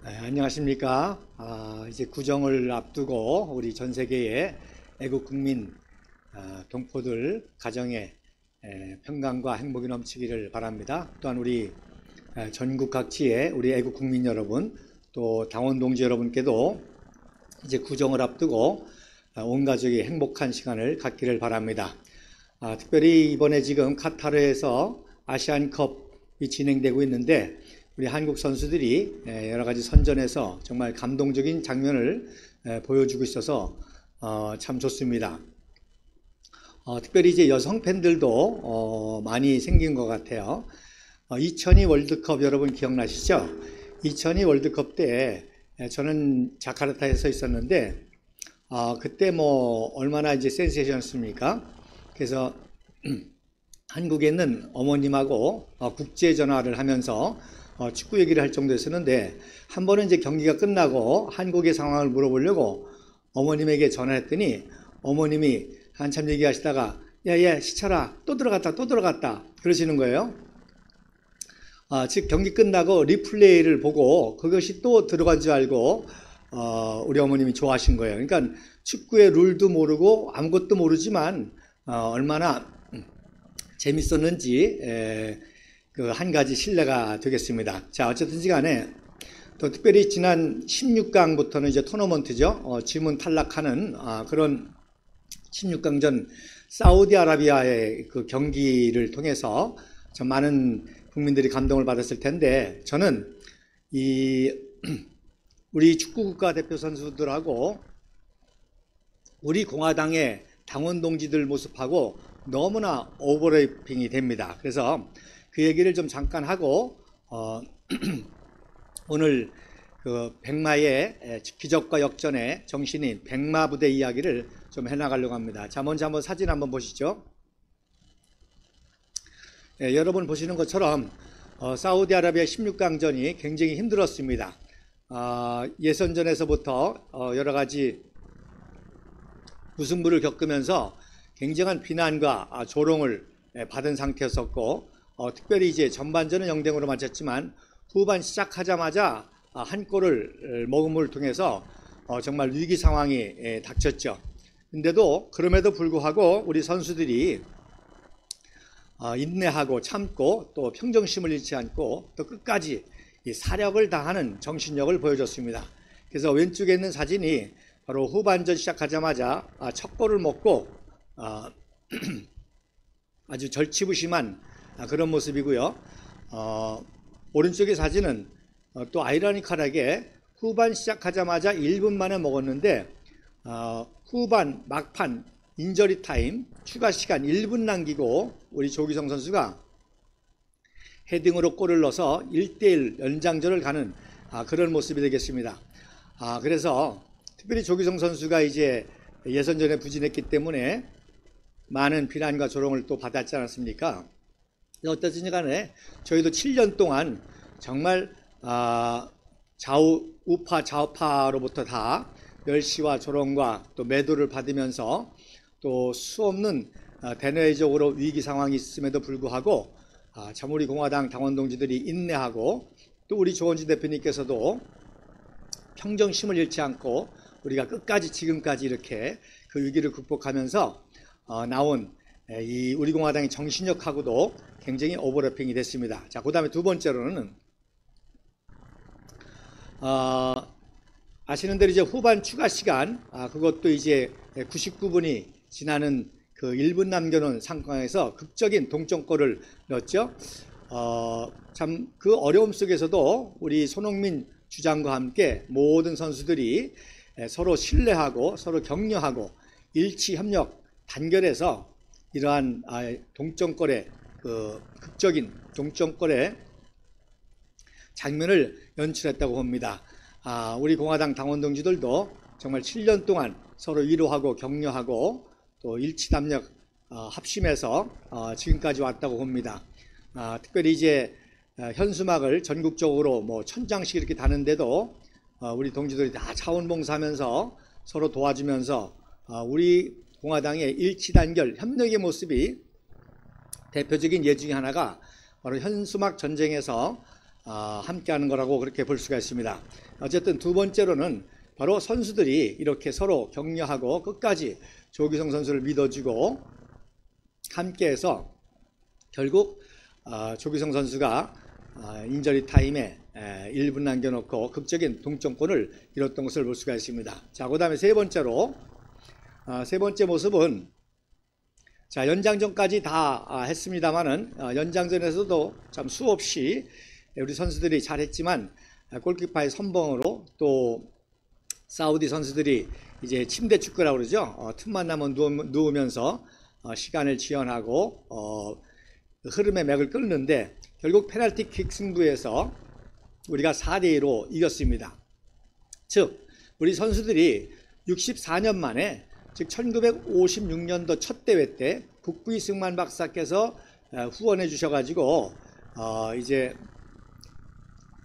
네, 안녕하십니까. 이제 구정을 앞두고 우리 전 세계의 애국 국민 동포들 가정에 평강과 행복이 넘치기를 바랍니다. 또한 우리 전국 각지의 우리 애국 국민 여러분, 또 당원 동지 여러분께도 이제 구정을 앞두고 온 가족이 행복한 시간을 갖기를 바랍니다. 특별히 이번에 지금 카타르에서 아시안컵이 진행되고 있는데 우리 한국 선수들이 여러 가지 선전에서 정말 감동적인 장면을 보여주고 있어서 참 좋습니다. 특별히 이제 여성 팬들도 많이 생긴 것 같아요. 2002 월드컵 여러분 기억나시죠? 2002 월드컵 때 저는 자카르타에 서 있었는데 그때 뭐 얼마나 이제 센세이션이었습니까? 그래서 한국에 있는 어머님하고 국제 전화를 하면서 축구 얘기를 할 정도였었는데 한 번은 이제 경기가 끝나고 한국의 상황을 물어보려고 어머님에게 전화했더니 어머님이 한참 얘기하시다가 야야 시철아 또 들어갔다 그러시는 거예요. 즉 경기 끝나고 리플레이를 보고 그것이 또 들어간 줄 알고 우리 어머님이 좋아하신 거예요. 그러니까 축구의 룰도 모르고 아무것도 모르지만 얼마나 재밌었는지 그 한 가지 신뢰가 되겠습니다. 자, 어쨌든지 간에 또 특별히 지난 16강부터는 이제 토너먼트죠. 지문 탈락하는 그런 16강전 사우디아라비아의 그 경기를 통해서 참 많은 국민들이 감동을 받았을 텐데 저는 우리 축구 국가대표 선수들하고 우리 공화당의 당원 동지들 모습하고 너무나 오버래핑이 됩니다. 그래서 그 얘기를 좀 잠깐 하고 오늘 그 백마의 기적과 역전의 정신인 백마 부대 이야기를 좀 해나가려고 합니다. 자, 먼저 한번 사진 한번 보시죠. 여러분 보시는 것처럼 사우디아라비아 16강전이 굉장히 힘들었습니다. 예선전에서부터 여러 가지 무승부를 겪으면서 굉장한 비난과 조롱을 받은 상태였었고 특별히 이제 전반전은 0대0으로 마쳤지만 후반 시작하자마자 한 골을 먹음을 통해서 정말 위기 상황이 닥쳤죠. 근데도 그럼에도 불구하고 우리 선수들이 인내하고 참고 또 평정심을 잃지 않고 또 끝까지 이 사력을 다하는 정신력을 보여줬습니다. 그래서 왼쪽에 있는 사진이 바로 후반전 시작하자마자 첫 골을 먹고 아주 절치부심한 그런 모습이고요. 오른쪽의 사진은 또 아이러니컬하게 후반 시작하자마자 1분 만에 먹었는데 후반 막판 인저리 타임 추가 시간 1분 남기고 우리 조기성 선수가 헤딩으로 골을 넣어서 1대1 연장전을 가는 그런 모습이 되겠습니다. 그래서 특별히 조기성 선수가 이제 예선전에 부진했기 때문에 많은 비난과 조롱을 또 받았지 않았습니까? 어쨌든 간에 저희도 7년 동안 정말 우파 좌파로부터 다 멸시와 조롱과 또 매도를 받으면서 또 수없는 대내적으로 위기 상황이 있음에도 불구하고 참 우리 공화당 당원 동지들이 인내하고 또 우리 조원진 대표님께서도 평정심을 잃지 않고 우리가 끝까지 지금까지 이렇게 그 위기를 극복하면서 나온 이 우리 공화당의 정신력하고도 굉장히 오버래핑이 됐습니다. 자, 그 다음에 두 번째로는 아시는 대로 이제 후반 추가 시간 그것도 이제 99분이 지나는 그 1분 남겨놓은 상황에서 극적인 동점골을 넣었죠. 참 그 어려움 속에서도 우리 손흥민 주장과 함께 모든 선수들이 서로 신뢰하고 서로 격려하고 일치 협력 단결해서 이러한 동점골의 그 극적인 동점골의 장면을 연출했다고 봅니다. 우리 공화당 당원 동지들도 정말 7년 동안 서로 위로하고 격려하고 또 일치담력 합심해서 지금까지 왔다고 봅니다. 특별히 이제 현수막을 전국적으로 뭐 1000장씩 이렇게 다는데도 우리 동지들이 다 자원봉사하면서 서로 도와주면서 우리 공화당의 일치단결 협력의 모습이 대표적인 예 중에 하나가 바로 현수막 전쟁에서 함께하는 거라고 그렇게 볼 수가 있습니다. 어쨌든 두 번째로는 바로 선수들이 이렇게 서로 격려하고 끝까지 조규성 선수를 믿어주고 함께해서 결국 조규성 선수가 인저리 타임에 1분 남겨놓고 극적인 동점골을 이뤘던 것을 볼 수가 있습니다. 자, 그 다음에 세 번째로 세 번째 모습은 자, 연장전까지 다 했습니다만은 연장전에서도 참 수없이 우리 선수들이 잘했지만 골키퍼의 선봉으로 또 사우디 선수들이 이제 침대 축구라고 그러죠. 틈만 나면 누우면서 시간을 지연하고 흐름의 맥을 끊는데 결국 페널티킥 승부에서 우리가 4대2로 이겼습니다. 즉 우리 선수들이 64년 만에 즉 1956년도 첫 대회 때 북부이 승만 박사께서 후원해 주셔가지고 이제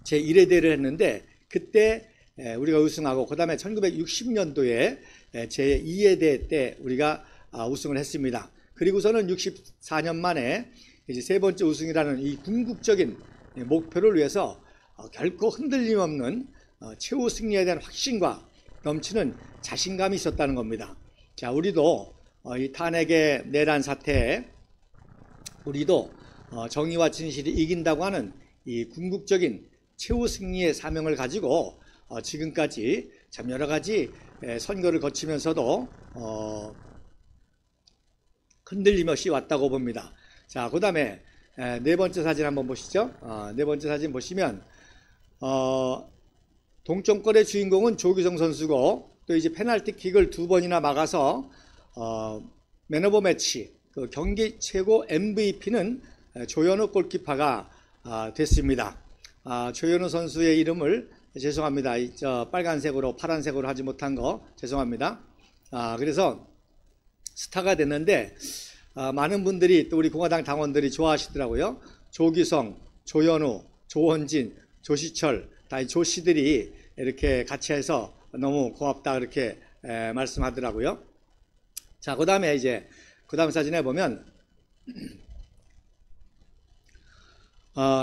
제 1회 대회를 했는데 그때 우리가 우승하고 그 다음에 1960년도에 제 2회 대회 때 우리가 우승을 했습니다. 그리고서는 64년 만에 이제 세 번째 우승이라는 이 궁극적인 목표를 위해서 결코 흔들림 없는 최후 승리에 대한 확신과 넘치는 자신감이 있었다는 겁니다. 자, 우리도 이 탄핵의 내란 사태에 우리도 정의와 진실이 이긴다고 하는 이 궁극적인 최후 승리의 사명을 가지고 지금까지 참 여러 가지 선거를 거치면서도 흔들림 없이 왔다고 봅니다. 자, 그 다음에 네 번째 사진 한번 보시죠. 네 번째 사진 보시면 동점골의 주인공은 조규성 선수고 또 이제 페널티킥을 2번이나 막아서 맨 오브 매치 그 경기 최고 MVP는 조현우 골키퍼가 됐습니다. 조현우 선수의 이름을 죄송합니다. 저 빨간색으로 파란색으로 하지 못한 거 죄송합니다. 그래서 스타가 됐는데 많은 분들이 또 우리 공화당 당원들이 좋아하시더라고요. 조규성, 조현우, 조원진, 조시철 다 이 조씨들이 이렇게 같이 해서 너무 고맙다 그렇게 말씀하더라고요. 자, 그 다음에 이제 그 다음 사진에 보면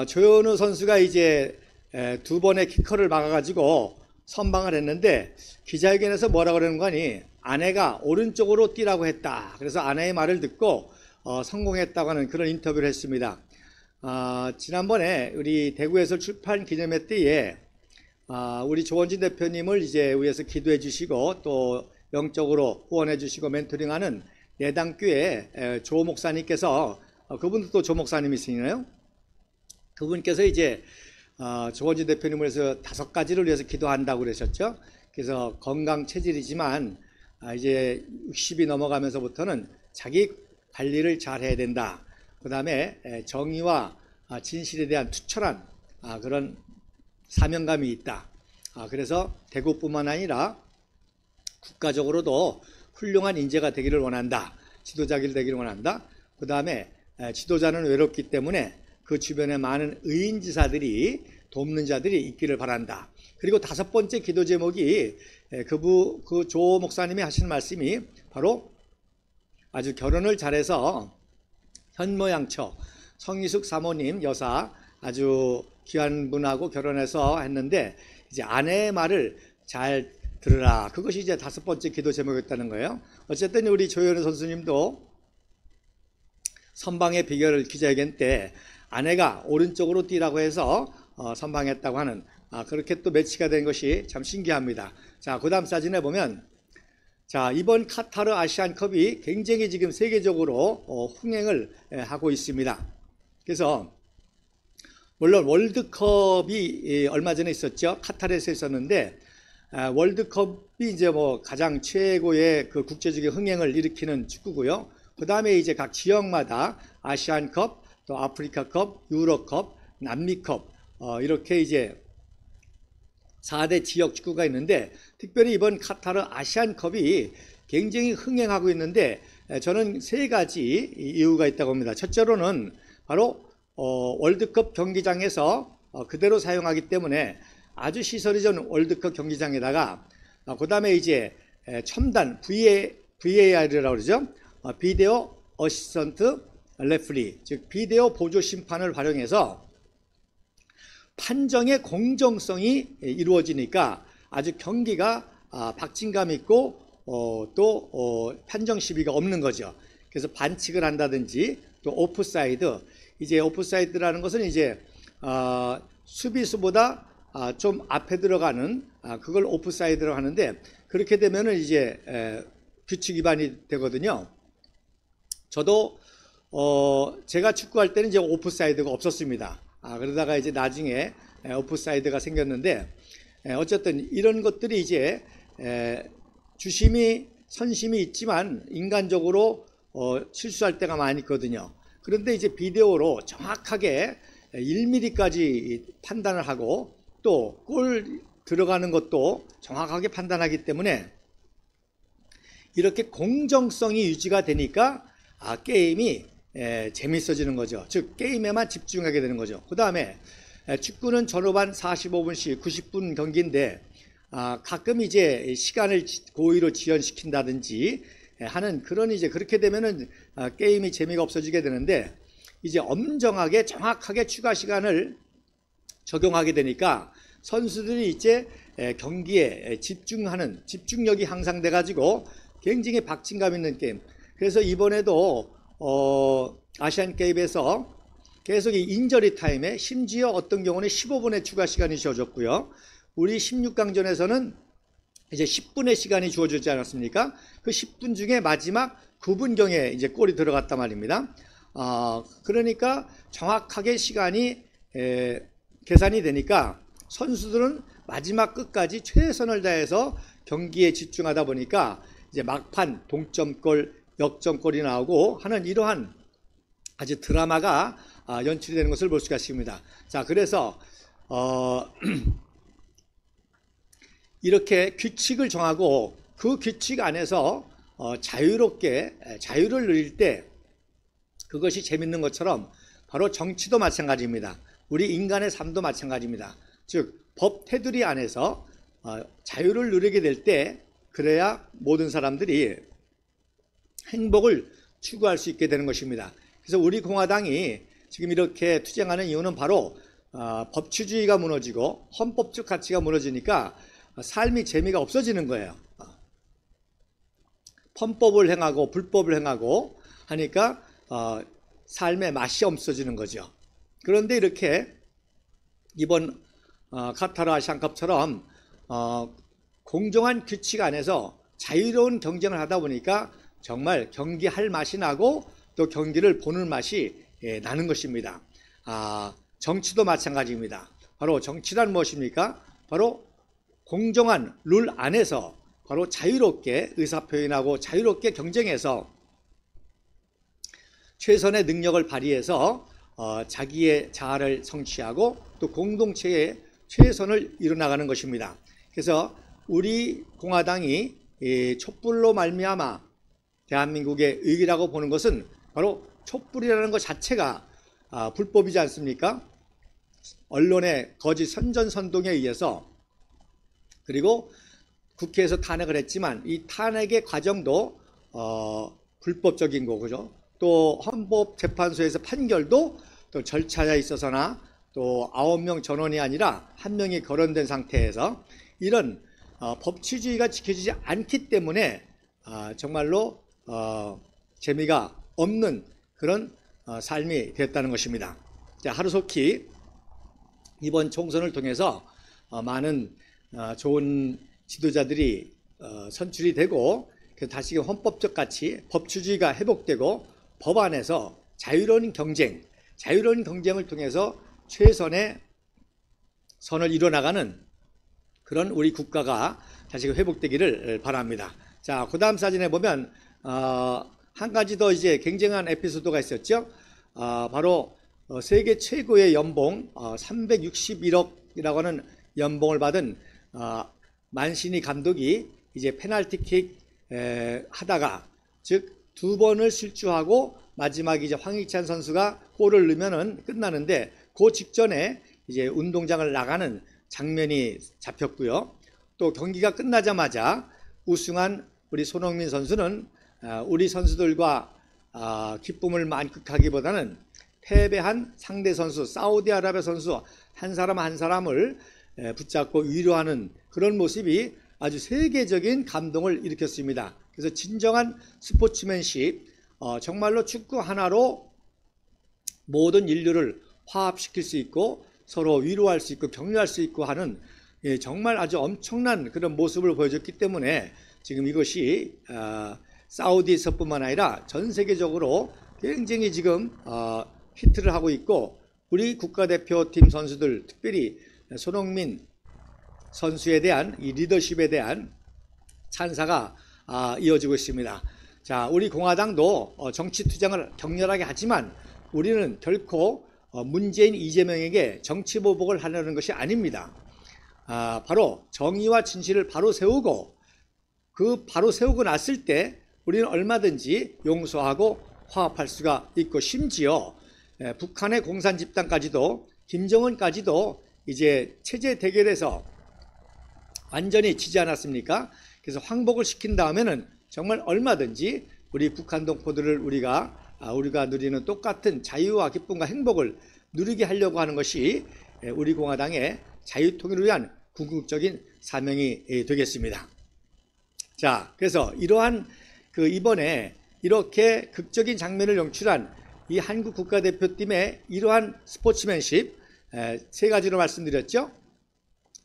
조현우 선수가 이제 2번의 키커를 막아가지고 선방을 했는데 기자회견에서 뭐라고 그러는 거니 아내가 오른쪽으로 뛰라고 했다. 그래서 아내의 말을 듣고 성공했다고 하는 그런 인터뷰를 했습니다. 지난번에 우리 대구에서 출판 기념회 때에 우리 조원진 대표님을 이제 위해서 기도해 주시고 또 영적으로 후원해 주시고 멘토링하는 내당교회 조 목사님께서 그분도 또 조 목사님이시나요? 그분께서 이제 조원진 대표님을 위해서 5가지를 위해서 기도한다고 그러셨죠. 그래서 건강 체질이지만 이제 60이 넘어가면서부터는 자기 관리를 잘 해야 된다. 그 다음에 정의와 진실에 대한 투철한 그런 사명감이 있다. 그래서 대구뿐만 아니라 국가적으로도 훌륭한 인재가 되기를 원한다. 지도자가 되기를 원한다. 그 다음에 지도자는 외롭기 때문에 그 주변에 많은 의인지사들이 돕는 자들이 있기를 바란다. 그리고 5번째 기도 제목이 그 조 목사님이 하시는 말씀이 바로 아주 결혼을 잘해서 현모양처 성희숙 사모님 여사 아주 귀한 분하고 결혼해서 했는데 이제 아내의 말을 잘 들으라. 그것이 이제 5번째 기도 제목이었다는 거예요. 어쨌든 우리 조현우 선수님도 선방의 비결을 기자회견 때 아내가 오른쪽으로 뛰라고 해서 선방했다고 하는 그렇게 또 매치가 된 것이 참 신기합니다. 자, 그 다음 사진에 보면 자, 이번 카타르 아시안컵이 굉장히 지금 세계적으로 흥행을 하고 있습니다. 그래서 물론 월드컵이 얼마 전에 있었죠. 카타르에서 있었는데 월드컵이 이제 뭐 가장 최고의 그 국제적인 흥행을 일으키는 축구고요. 그 다음에 이제 각 지역마다 아시안컵, 또 아프리카컵, 유로컵, 남미컵 이렇게 이제 4대 지역 축구가 있는데 특별히 이번 카타르 아시안컵이 굉장히 흥행하고 있는데 저는 3가지 이유가 있다고 봅니다. 첫째로는 바로 월드컵 경기장에서 그대로 사용하기 때문에 아주 시설이 좋은 월드컵 경기장에다가 그 다음에 이제 첨단 VAR이라고 그러죠. 비디오 어시스턴트 레프리, 즉 비디오 보조 심판을 활용해서 판정의 공정성이 이루어지니까 아주 경기가 박진감 있고 또 판정 시비가 없는 거죠. 그래서 반칙을 한다든지 또 오프사이드, 이제 오프사이드라는 것은 이제 수비수보다 좀 앞에 들어가는 그걸 오프사이드라고 하는데, 그렇게 되면은 이제 규칙 위반이 되거든요. 저도 제가 축구할 때는 이제 오프사이드가 없었습니다. 그러다가 이제 나중에 오프사이드가 생겼는데, 어쨌든 이런 것들이 이제 주심이 선심이 있지만 인간적으로 실수할 때가 많이 있거든요. 그런데 이제 비디오로 정확하게 1mm까지 판단을 하고 또 골 들어가는 것도 정확하게 판단하기 때문에 이렇게 공정성이 유지가 되니까 게임이 재밌어지는 거죠. 즉 게임에만 집중하게 되는 거죠. 그 다음에 축구는 전후반 45분씩 90분 경기인데 가끔 이제 시간을 고의로 지연시킨다든지 하는 그런, 이제 그렇게 되면은 게임이 재미가 없어지게 되는데, 이제 엄정하게 정확하게 추가 시간을 적용하게 되니까 선수들이 이제 경기에 집중하는 집중력이 향상돼 가지고 굉장히 박진감 있는 게임. 그래서 이번에도 아시안 게임에서 계속 이 인저리 타임에 심지어 어떤 경우는 15분의 추가 시간이 주어졌고요. 우리 16강전에서는 이제 10분의 시간이 주어지지 않았습니까? 그 10분 중에 마지막 9분경에 이제 골이 들어갔단 말입니다. 그러니까 정확하게 시간이 계산이 되니까 선수들은 마지막 끝까지 최선을 다해서 경기에 집중하다 보니까 이제 막판 동점골, 역전골이 나오고 하는 이러한 아주 드라마가 연출이 되는 것을 볼 수가 있습니다. 자, 그래서 이렇게 규칙을 정하고 그 규칙 안에서 자유롭게 자유를 누릴 때 그것이 재밌는 것처럼 바로 정치도 마찬가지입니다. 우리 인간의 삶도 마찬가지입니다. 즉 법 테두리 안에서 자유를 누리게 될 때 그래야 모든 사람들이 행복을 추구할 수 있게 되는 것입니다. 그래서 우리 공화당이 지금 이렇게 투쟁하는 이유는 바로 법치주의가 무너지고 헌법적 가치가 무너지니까 삶이 재미가 없어지는 거예요. 편법을 행하고 불법을 행하고 하니까 삶의 맛이 없어지는 거죠. 그런데 이렇게 이번 카타르 아시안컵처럼 공정한 규칙 안에서 자유로운 경쟁을 하다 보니까 정말 경기할 맛이 나고 또 경기를 보는 맛이 나는 것입니다. 정치도 마찬가지입니다. 바로 정치란 무엇입니까? 바로 공정한 룰 안에서 바로 자유롭게 의사표현하고 자유롭게 경쟁해서 최선의 능력을 발휘해서 자기의 자아를 성취하고 또 공동체의 최선을 이뤄나가는 것입니다. 그래서 우리 공화당이 촛불로 말미암아 대한민국의 의기라고 보는 것은 바로 촛불이라는 것 자체가 불법이지 않습니까? 언론의 거짓 선전선동에 의해서, 그리고 국회에서 탄핵을 했지만 이 탄핵의 과정도 불법적인 거죠. 또 헌법재판소에서 판결도 또 절차에 있어서나 또 9명 전원이 아니라 1명이 거론된 상태에서 이런 법치주의가 지켜지지 않기 때문에 정말로 재미가 없는 그런 삶이 됐다는 것입니다. 자, 하루속히 이번 총선을 통해서 많은 좋은 지도자들이 선출이 되고 다시 헌법적 가치, 법치주의가 회복되고 법안에서 자유로운 경쟁을 통해서 최선의 선을 이뤄나가는 그런 우리 국가가 다시 회복되기를 바랍니다. 자, 그 다음 사진에 보면 한 가지 더 이제 굉장한 에피소드가 있었죠. 바로 세계 최고의 연봉 361억이라고 하는 연봉을 받은 만시니 감독이 이제 페널티킥 하다가, 즉 2번을 실수하고 마지막에 이제 황희찬 선수가 골을 넣으면은 끝나는데 그 직전에 이제 운동장을 나가는 장면이 잡혔고요. 또 경기가 끝나자마자 우승한 우리 손흥민 선수는 우리 선수들과 기쁨을 만끽하기보다는 패배한 상대 선수 사우디아라비아 선수 한 사람 한 사람을 붙잡고 위로하는 그런 모습이 아주 세계적인 감동을 일으켰습니다. 그래서 진정한 스포츠맨십, 정말로 축구 하나로 모든 인류를 화합시킬 수 있고 서로 위로할 수 있고 격려할 수 있고 하는 정말 아주 엄청난 그런 모습을 보여줬기 때문에 지금 이것이 사우디에서뿐만 아니라 전 세계적으로 굉장히 지금 히트를 하고 있고, 우리 국가대표팀 선수들, 특별히 손흥민 선수에 대한 이 리더십에 대한 찬사가 이어지고 있습니다. 자, 우리 공화당도 정치 투쟁을 격렬하게 하지만 우리는 결코 문재인, 이재명에게 정치 보복을 하려는 것이 아닙니다. 바로 정의와 진실을 바로 세우고, 그 바로 세우고 났을 때 우리는 얼마든지 용서하고 화합할 수가 있고, 심지어 북한의 공산 집단까지도, 김정은까지도 이제 체제 대결에서 완전히 지지 않았습니까? 그래서 항복을 시킨 다음에는 정말 얼마든지 우리 북한 동포들을 우리가 누리는 똑같은 자유와 기쁨과 행복을 누리게 하려고 하는 것이 우리 공화당의 자유통일을 위한 궁극적인 사명이 되겠습니다. 자, 그래서 이러한 이번에 이렇게 극적인 장면을 연출한 이 한국 국가대표팀의 이러한 스포츠맨십, 세 가지로 말씀드렸죠.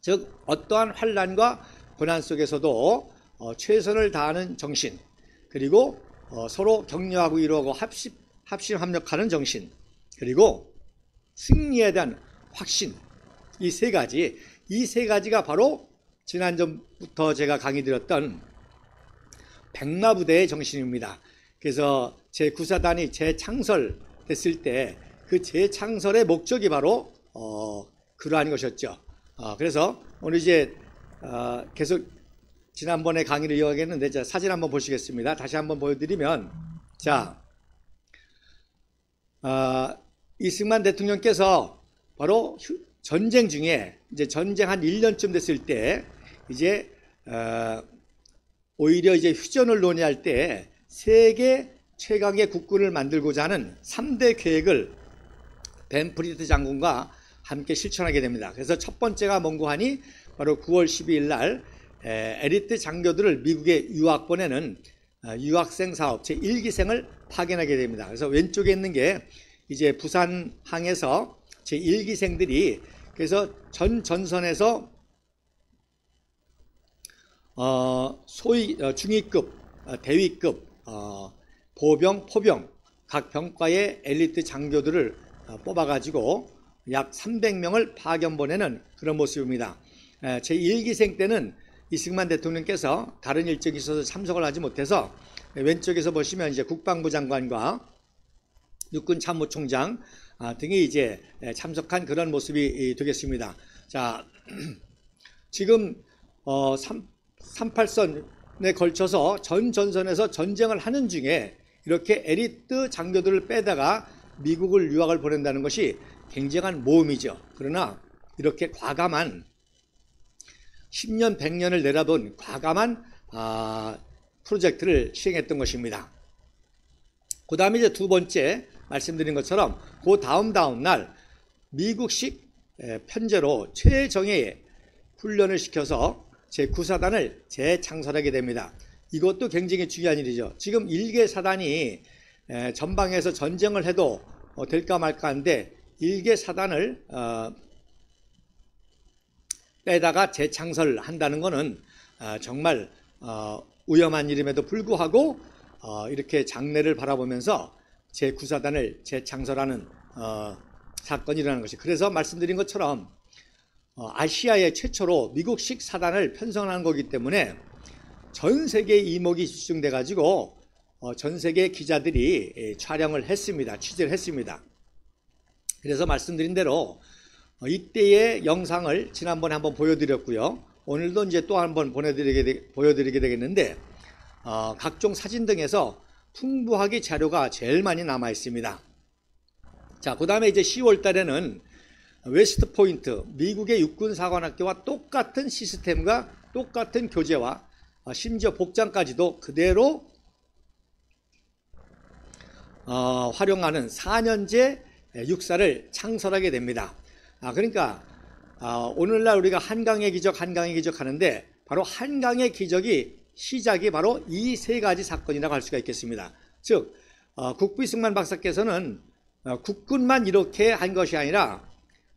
즉 어떠한 환난과 고난 속에서도 최선을 다하는 정신, 그리고 서로 격려하고 위로하고 합심합력하는 정신, 그리고 승리에 대한 확신, 이 세 가지가 바로 지난전부터 제가 강의 드렸던 백마부대의 정신입니다. 그래서 제9사단이 재창설됐을 때 그 재창설의 목적이 바로 그러한 것이었죠. 그래서 오늘 이제 계속 지난번에 강의를 이어가겠는데, 자, 사진 한번 보시겠습니다. 다시 한번 보여드리면, 자, 이승만 대통령께서 바로 전쟁 중에, 이제 전쟁 한 1년쯤 됐을 때, 이제 오히려 이제 휴전을 논의할 때 세계 최강의 국군을 만들고자 하는 3대 계획을 벤프리드 장군과 함께 실천하게 됩니다. 그래서 첫 번째가 뭔고 하니 바로 9월 12일 날 엘리트 장교들을 미국에 유학 보내는 유학생 사업 제1기생을 파견하게 됩니다. 그래서 왼쪽에 있는 게 이제 부산항에서 제1기생들이 그래서 전 전선에서 소위 중위급, 대위급, 보병, 포병 각 병과의 엘리트 장교들을 뽑아가지고 약 300명을 파견 보내는 그런 모습입니다. 제1기생 때는 이승만 대통령께서 다른 일정이 있어서 참석을 하지 못해서 왼쪽에서 보시면 이제 국방부 장관과 육군 참모총장 등이 이제 참석한 그런 모습이 되겠습니다. 자, 지금 38선에 걸쳐서 전 전선에서 전쟁을 하는 중에 이렇게 엘리트 장교들을 빼다가 미국을 유학을 보낸다는 것이 굉장한 모험이죠. 그러나 이렇게 과감한 10년, 100년을 내다본 과감한 프로젝트를 시행했던 것입니다. 그 다음에 이제 두 번째 말씀드린 것처럼 그 다음 날 미국식 편제로 최정예의 훈련을 시켜서 제9사단을 재창설하게 됩니다. 이것도 굉장히 중요한 일이죠. 지금 1개 사단이 전방에서 전쟁을 해도 될까 말까 한데 1개 사단을 빼다가 재창설한다는 것은 정말 위험한 일임에도 불구하고 이렇게 장래를 바라보면서 제9사단을 재창설하는 사건이 일어나는 것이, 그래서 말씀드린 것처럼 아시아의 최초로 미국식 사단을 편성한 거기 때문에 전 세계의 이목이 집중돼 가지고 전 세계 기자들이 촬영을 했습니다. 취재를 했습니다. 그래서 말씀드린 대로 이때의 영상을 지난번에 한번 보여드렸고요. 오늘도 이제 또 한번 보여드리게 되겠는데 각종 사진 등에서 풍부하게 자료가 제일 많이 남아 있습니다. 자, 그 다음에 이제 10월 달에는 웨스트 포인트, 미국의 육군사관학교와 똑같은 시스템과 똑같은 교재와 심지어 복장까지도 그대로 활용하는 4년제 육사를 창설하게 됩니다. 그러니까 오늘날 우리가 한강의 기적 하는데 바로 한강의 기적이 시작이 바로 이 세 가지 사건이라고 할 수가 있겠습니다. 즉 국부 이승만 박사께서는 국군만 이렇게 한 것이 아니라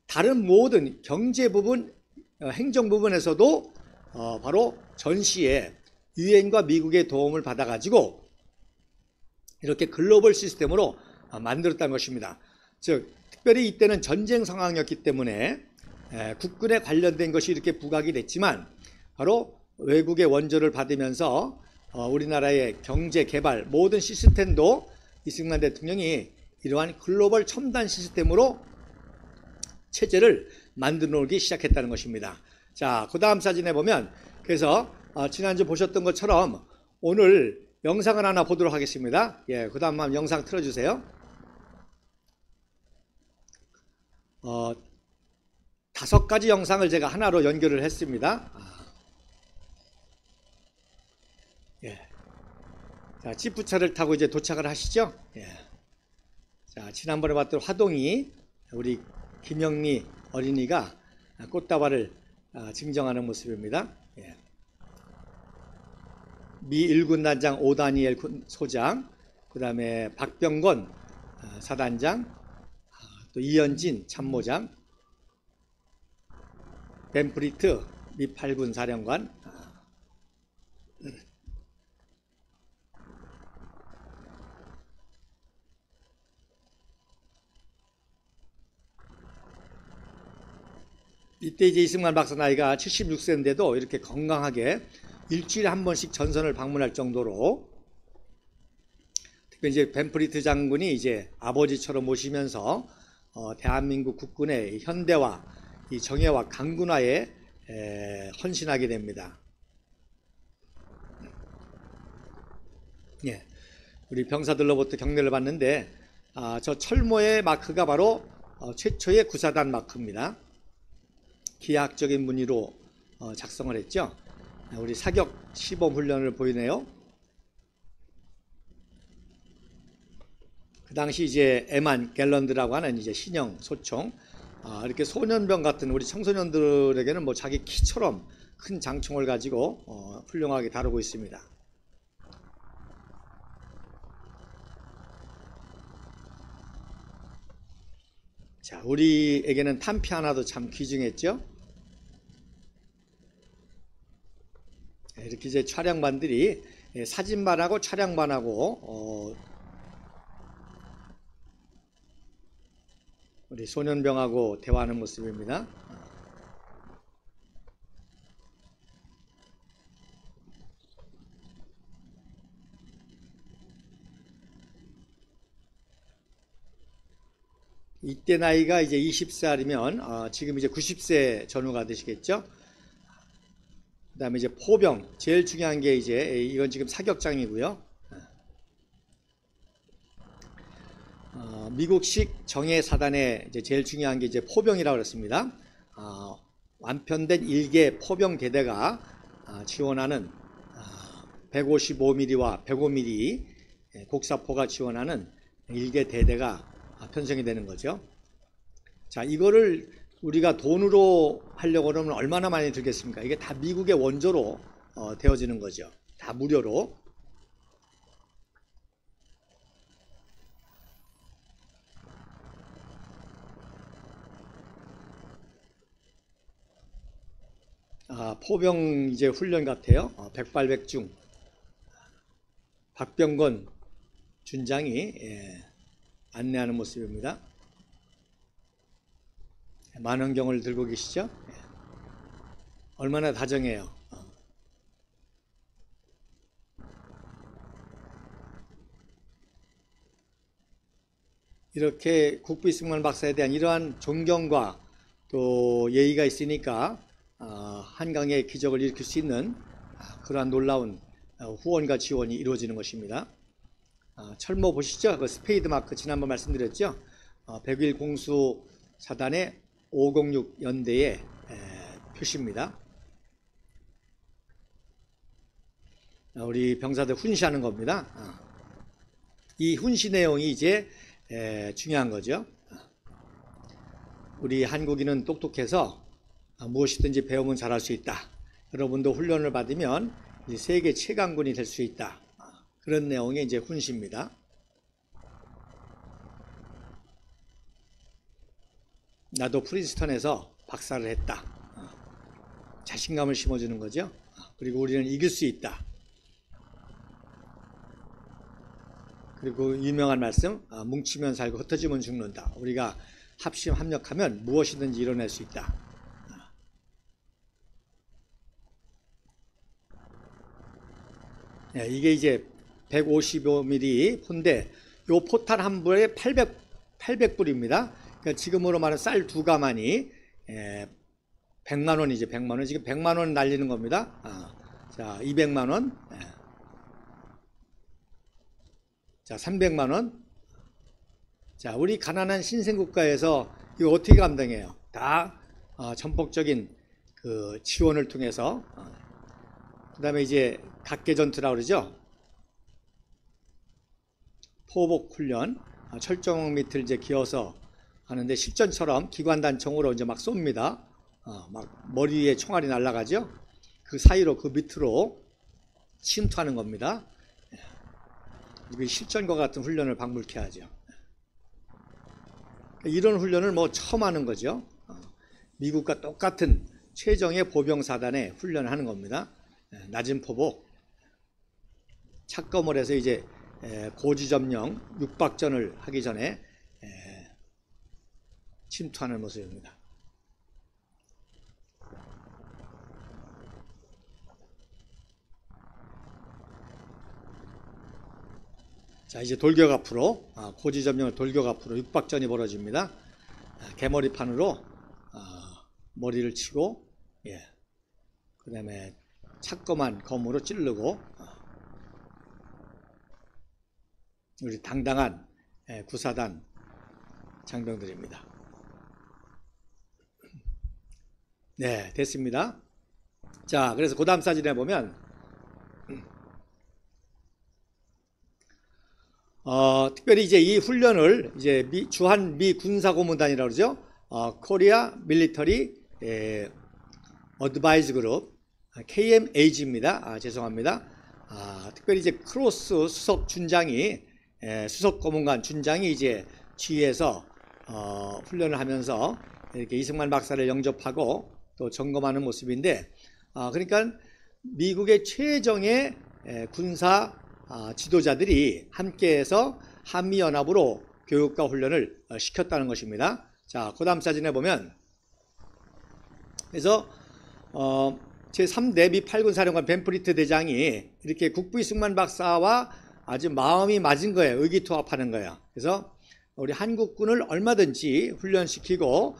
다른 모든 경제 부분, 행정 부분에서도 바로 전시에 유엔과 미국의 도움을 받아가지고 이렇게 글로벌 시스템으로 만들었다는 것입니다. 즉 특별히 이때는 전쟁 상황이었기 때문에 국군에 관련된 것이 이렇게 부각이 됐지만 바로 외국의 원조를 받으면서 우리나라의 경제 개발 모든 시스템도 이승만 대통령이 이러한 글로벌 첨단 시스템으로 체제를 만들어 놓기 시작했다는 것입니다. 자, 그 다음 사진에 보면 그래서 지난주 보셨던 것처럼 오늘 영상을 하나 보도록 하겠습니다. 예, 그 다음 영상 틀어주세요. 5가지 영상을 제가 하나로 연결을 했습니다. 예. 자, 지프차를 타고 이제 도착을 하시죠. 예. 자, 지난번에 봤던 화동이 우리 김영미 어린이가 꽃다발을 증정하는 모습입니다. 예. 미 1군 단장 오다니엘 소장, 그 다음에 박병건 사단장, 또 이현진 참모장, 벤프리트 미 8군 사령관, 이때 이제 이승만 박사 나이가 76세인데도 이렇게 건강하게 일주일에 한 번씩 전선을 방문할 정도로, 특히 이제 벤프리트 장군이 이제 아버지처럼 모시면서 대한민국 국군의 현대화, 이 정예와 강군화에 헌신하게 됩니다. 예, 우리 병사들로부터 격려를 받는데 저 철모의 마크가 바로 최초의 구사단 마크입니다. 기하학적인 무늬로 작성을 했죠. 우리 사격 시범 훈련을 보이네요. 그 당시 이제 에만 갤런드라고 하는 이제 신형 소총, 이렇게 소년병 같은 우리 청소년들에게는 뭐 자기 키처럼 큰 장총을 가지고 훌륭하게 다루고 있습니다. 자, 우리에게는 탄피 하나도 참 귀중했죠. 이렇게 이제 촬영반들이 사진반하고 촬영반하고 우리 소년병하고 대화하는 모습입니다. 이때 나이가 이제 20살이면 지금 이제 90세 전후가 되시겠죠. 그 다음에 이제 포병, 제일 중요한 게 이제 이건 지금 사격장이고요. 미국식 정예 사단의 이제 제일 중요한 게 이제 포병이라고 그랬습니다. 완편된 1개 포병 대대가 지원하는 155mm와 105mm 곡사포가 지원하는 1개 대대가 편성이 되는 거죠. 자, 이거를 우리가 돈으로 하려고 그러면 얼마나 많이 들겠습니까? 이게 다 미국의 원조로 되어지는 거죠. 다 무료로. 포병 이제 훈련 같아요. 백발백중. 박병건 준장이 안내하는 모습입니다. 만원경을 들고 계시죠? 얼마나 다정해요. 이렇게 국부 이승만 박사에 대한 이러한 존경과 또 예의가 있으니까 한강의 기적을 일으킬 수 있는 그러한 놀라운 후원과 지원이 이루어지는 것입니다. 철모 보시죠? 그 스페이드 마크 지난번 말씀드렸죠? 101 공수 사단의 506 연대의 표시입니다. 우리 병사들 훈시하는 겁니다. 이 훈시 내용이 이제 중요한 거죠. 우리 한국인은 똑똑해서 무엇이든지 배우면 잘할 수 있다. 여러분도 훈련을 받으면 이제 세계 최강군이 될 수 있다. 그런 내용의 이제 훈시입니다. 나도 프린스턴에서 박사를 했다. 자신감을 심어주는 거죠. 그리고 우리는 이길 수 있다. 그리고 유명한 말씀, 뭉치면 살고 흩어지면 죽는다. 우리가 합력하면 무엇이든지 이뤄낼 수 있다. 이게 이제 155mm 포인데 요 포탄 한 불에 800불입니다. 그러니까 지금으로 말하면 쌀 2가마니 100만원이죠. 100만원. 지금 100만원 날리는 겁니다. 자, 200만원. 자, 300만원. 자, 우리 가난한 신생국가에서 이거 어떻게 감당해요? 다 전폭적인 그 지원을 통해서 그 다음에 이제 각계전투라고 그러죠. 포복훈련, 철정 밑을 이제 기어서 하는데 실전처럼 기관단총으로 이제 막 쏩니다. 막 머리 위에 총알이 날아가죠. 그 사이로 그 밑으로 침투하는 겁니다. 실전과 같은 훈련을 방불케 하죠. 이런 훈련을 뭐 처음 하는 거죠. 미국과 똑같은 최정예 보병사단의 훈련을 하는 겁니다. 낮은 포복, 착검을 해서 이제 고지점령 육박전을 하기 전에 침투하는 모습입니다. 자, 이제 돌격 앞으로, 고지점령을 돌격 앞으로 육박전이 벌어집니다. 개머리판으로 머리를 치고, 그 다음에 착검한 검으로 찌르고, 우리 당당한 구사단 장병들입니다. 네, 됐습니다. 자, 그래서 그 다음 사진에 보면 특별히 이제 이 훈련을 이제 주한 미 군사고문단이라고 그러죠. 코리아 밀리터리 어드바이즈 그룹 KMAG입니다. 죄송합니다. 특별히 이제 크로스 수석 준장이 수석 고문관 준장이 이제 지휘해서 훈련을 하면서 이렇게 이승만 박사를 영접하고 또 점검하는 모습인데, 그러니까 미국의 최정예 군사 지도자들이 함께해서 한미연합으로 교육과 훈련을 시켰다는 것입니다. 자, 그 다음 사진에 보면, 그래서 제3대 미 8군 사령관 벤프리트 대장이 이렇게 국부 이승만 박사와 아주 마음이 맞은 거예요. 의기투합하는 거예요. 그래서 우리 한국군을 얼마든지 훈련시키고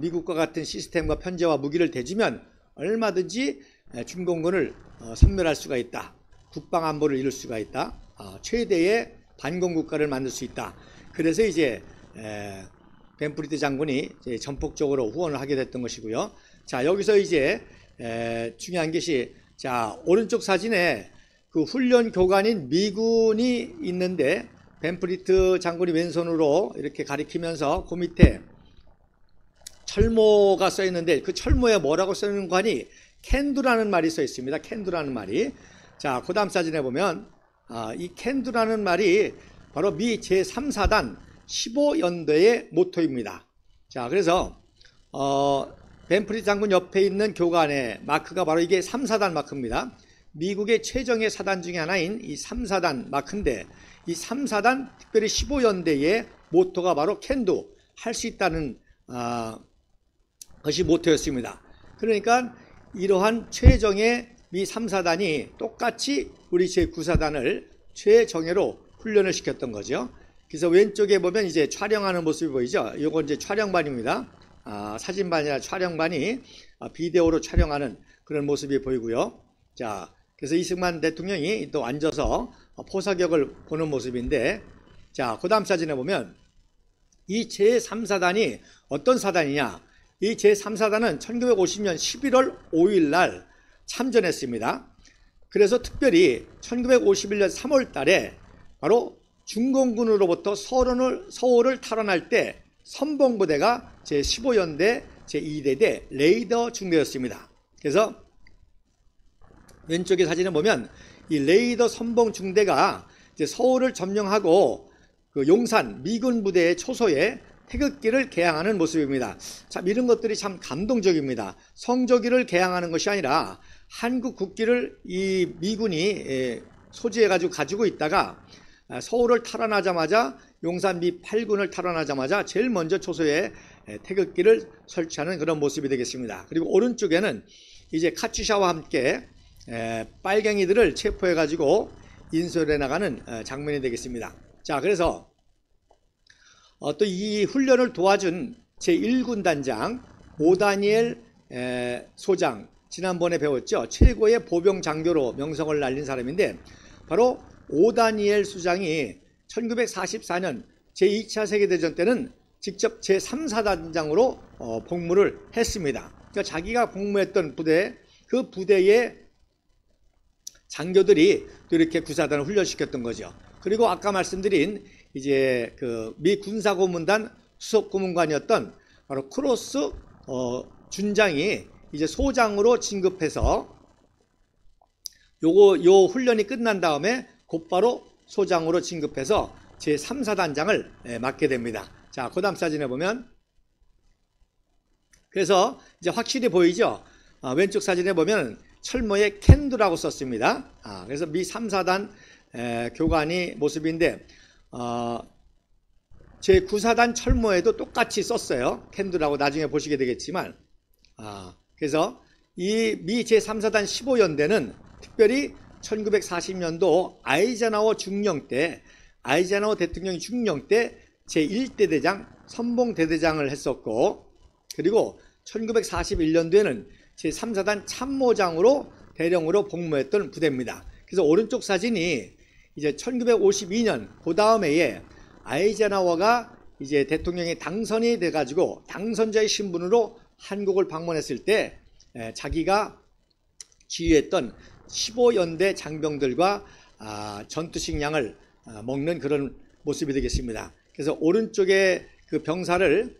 미국과 같은 시스템과 편제와 무기를 대주면 얼마든지 중공군을 섬멸할 수가 있다. 국방안보를 이룰 수가 있다. 최대의 반공국가를 만들 수 있다. 그래서 이제 벤프리트 장군이 이제 전폭적으로 후원을 하게 됐던 것이고요. 자, 여기서 이제 중요한 것이, 자, 오른쪽 사진에 그 훈련 교관인 미군이 있는데 벤프리트 장군이 왼손으로 이렇게 가리키면서 그 밑에 철모가 써 있는데 그 철모에 뭐라고 써 있는 관이 캔두라는 말이 써 있습니다. 캔두라는 말이. 자, 그 다음 사진에 보면 이 캔두라는 말이 바로 미 제3사단 15연대의 모토입니다. 자, 그래서 벤프리트 장군 옆에 있는 교관의 마크가 바로 이게 3사단 마크입니다. 미국의 최정예 사단 중에 하나인 이 3사단 마크인데, 이 3사단 특별히 15연대의 모토가 바로 캔두, 할 수 있다는 것이 모토였습니다. 그러니까 이러한 최정예 미 3사단이 똑같이 우리 제9사단을 최정예로 훈련을 시켰던 거죠. 그래서 왼쪽에 보면 이제 촬영하는 모습이 보이죠. 이건 이제 촬영반입니다. 사진반이 아니라 촬영반이 비디오로 촬영하는 그런 모습이 보이고요. 자, 그래서 이승만 대통령이 또 앉아서 포사격을 보는 모습인데, 자, 그 다음 사진에 보면 이 제3사단이 어떤 사단이냐. 이 제3사단은 1950년 11월 5일 날 참전했습니다. 그래서 특별히 1951년 3월 달에 바로 중공군으로부터 서울을 탈환할 때 선봉부대가 제15연대 제2대대 레이더 중대였습니다. 그래서 왼쪽의 사진을 보면 이 레이더 선봉 중대가 이제 서울을 점령하고 그 용산 미군 부대의 초소에 태극기를 개항하는 모습입니다. 참 이런 것들이 참 감동적입니다. 성조기를 개항하는 것이 아니라 한국 국기를 이 미군이 소지해가지고 가지고 있다가 서울을 탈환하자마자 용산 미 8군을 탈환하자마자 제일 먼저 초소에 태극기를 설치하는 그런 모습이 되겠습니다. 그리고 오른쪽에는 이제 카츄샤와 함께 빨갱이들을 체포해가지고 인솔해 나가는 장면이 되겠습니다. 자, 그래서 또 이 훈련을 도와준 제1군 단장 오다니엘 소장, 지난번에 배웠죠. 최고의 보병 장교로 명성을 날린 사람인데 바로 오다니엘 수장이 1944년 제2차 세계대전 때는 직접 제3사단장으로 복무를 했습니다. 그러니까 자기가 복무했던 부대, 그 부대의 장교들이 또 이렇게 구사단을 훈련시켰던 거죠. 그리고 아까 말씀드린 이제 그 미 군사고문단 수석고문관이었던 바로 크로스 준장이 이제 소장으로 진급해서 요 훈련이 끝난 다음에 곧바로 소장으로 진급해서 제3사단장을 맡게 됩니다. 자, 그 다음 사진에 보면 그래서 이제 확실히 보이죠. 왼쪽 사진에 보면 철모에 캔두라고 썼습니다. 그래서 미 3사단 교관이 모습인데 제9사단 철모에도 똑같이 썼어요. 캔두라고 나중에 보시게 되겠지만 그래서 이 미 제3사단 15연대는 특별히 1940년도 아이젠하워 중령 때 아이젠하워 대통령이 중령 때 제1대대장 선봉대대장을 했었고 그리고 1941년도에는 제3사단 참모장으로 대령으로 복무했던 부대입니다. 그래서 오른쪽 사진이 이제 1952년 그 다음 해에 아이젠하워가 이제 대통령이 당선이 돼가지고 당선자의 신분으로 한국을 방문했을 때 자기가 지휘했던 15연대 장병들과 전투식량을 먹는 그런 모습이 되겠습니다. 그래서 오른쪽에 그 병사를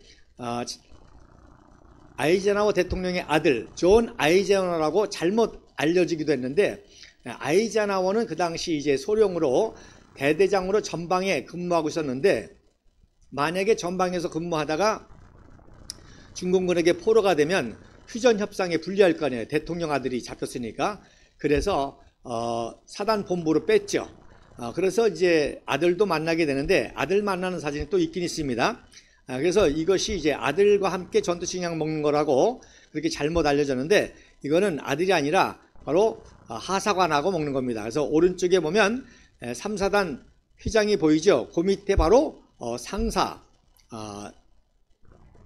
아이젠하워 대통령의 아들 존 아이젠하워라고 잘못 알려지기도 했는데 아이젠하워는 그 당시 이제 소령으로 대대장으로 전방에 근무하고 있었는데 만약에 전방에서 근무하다가 중공군에게 포로가 되면 휴전 협상에 불리할 거 아니에요. 대통령 아들이 잡혔으니까. 그래서 사단 본부로 뺐죠. 그래서 이제 아들도 만나게 되는데 아들 만나는 사진이 또 있긴 있습니다. 그래서 이것이 이제 아들과 함께 전투식량 먹는 거라고 그렇게 잘못 알려졌는데 이거는 아들이 아니라 바로 하사관하고 먹는 겁니다. 그래서 오른쪽에 보면 3사단 휘장이 보이죠. 그 밑에 바로 상사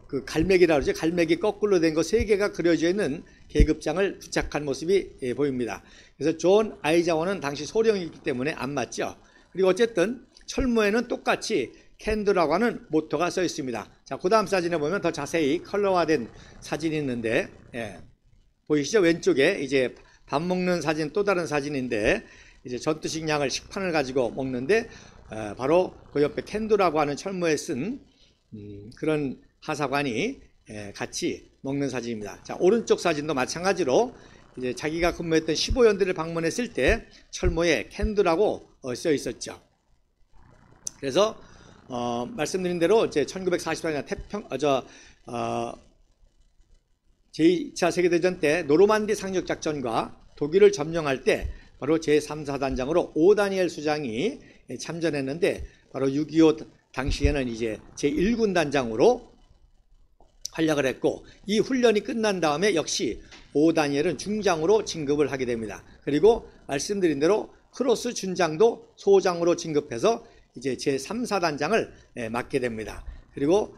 그 갈매기라고 그러죠. 갈매기 거꾸로 된 거 3개가 그려져 있는 계급장을 부착한 모습이 보입니다. 그래서 존 아이젠하워는 당시 소령이기 때문에 안 맞죠. 그리고 어쨌든 철모에는 똑같이 캔두라고 하는 모토가 써 있습니다. 자, 그 다음 사진에 보면 더 자세히 컬러화된 사진이 있는데 보이시죠? 왼쪽에 이제 밥 먹는 사진 또 다른 사진인데 이제 전투식량을 식판을 가지고 먹는데 바로 그 옆에 캔두라고 하는 철모에 쓴 그런 하사관이 같이 먹는 사진입니다. 자, 오른쪽 사진도 마찬가지로 이제 자기가 근무했던 15연대를 방문했을 때 철모에 캔두라고 써 있었죠. 그래서 말씀드린 대로 이제 1944년 제2차 세계대전 때 노르만디 상륙 작전과 독일을 점령할 때 바로 제3사단장으로 오다니엘 수장이 참전했는데 바로 6.25 당시에는 이제 제1군 단장으로 활약을 했고 이 훈련이 끝난 다음에 역시 오다니엘은 중장으로 진급을 하게 됩니다. 그리고 말씀드린 대로 크로스 준장도 소장으로 진급해서 이제 제3사단장을 맡게 됩니다. 그리고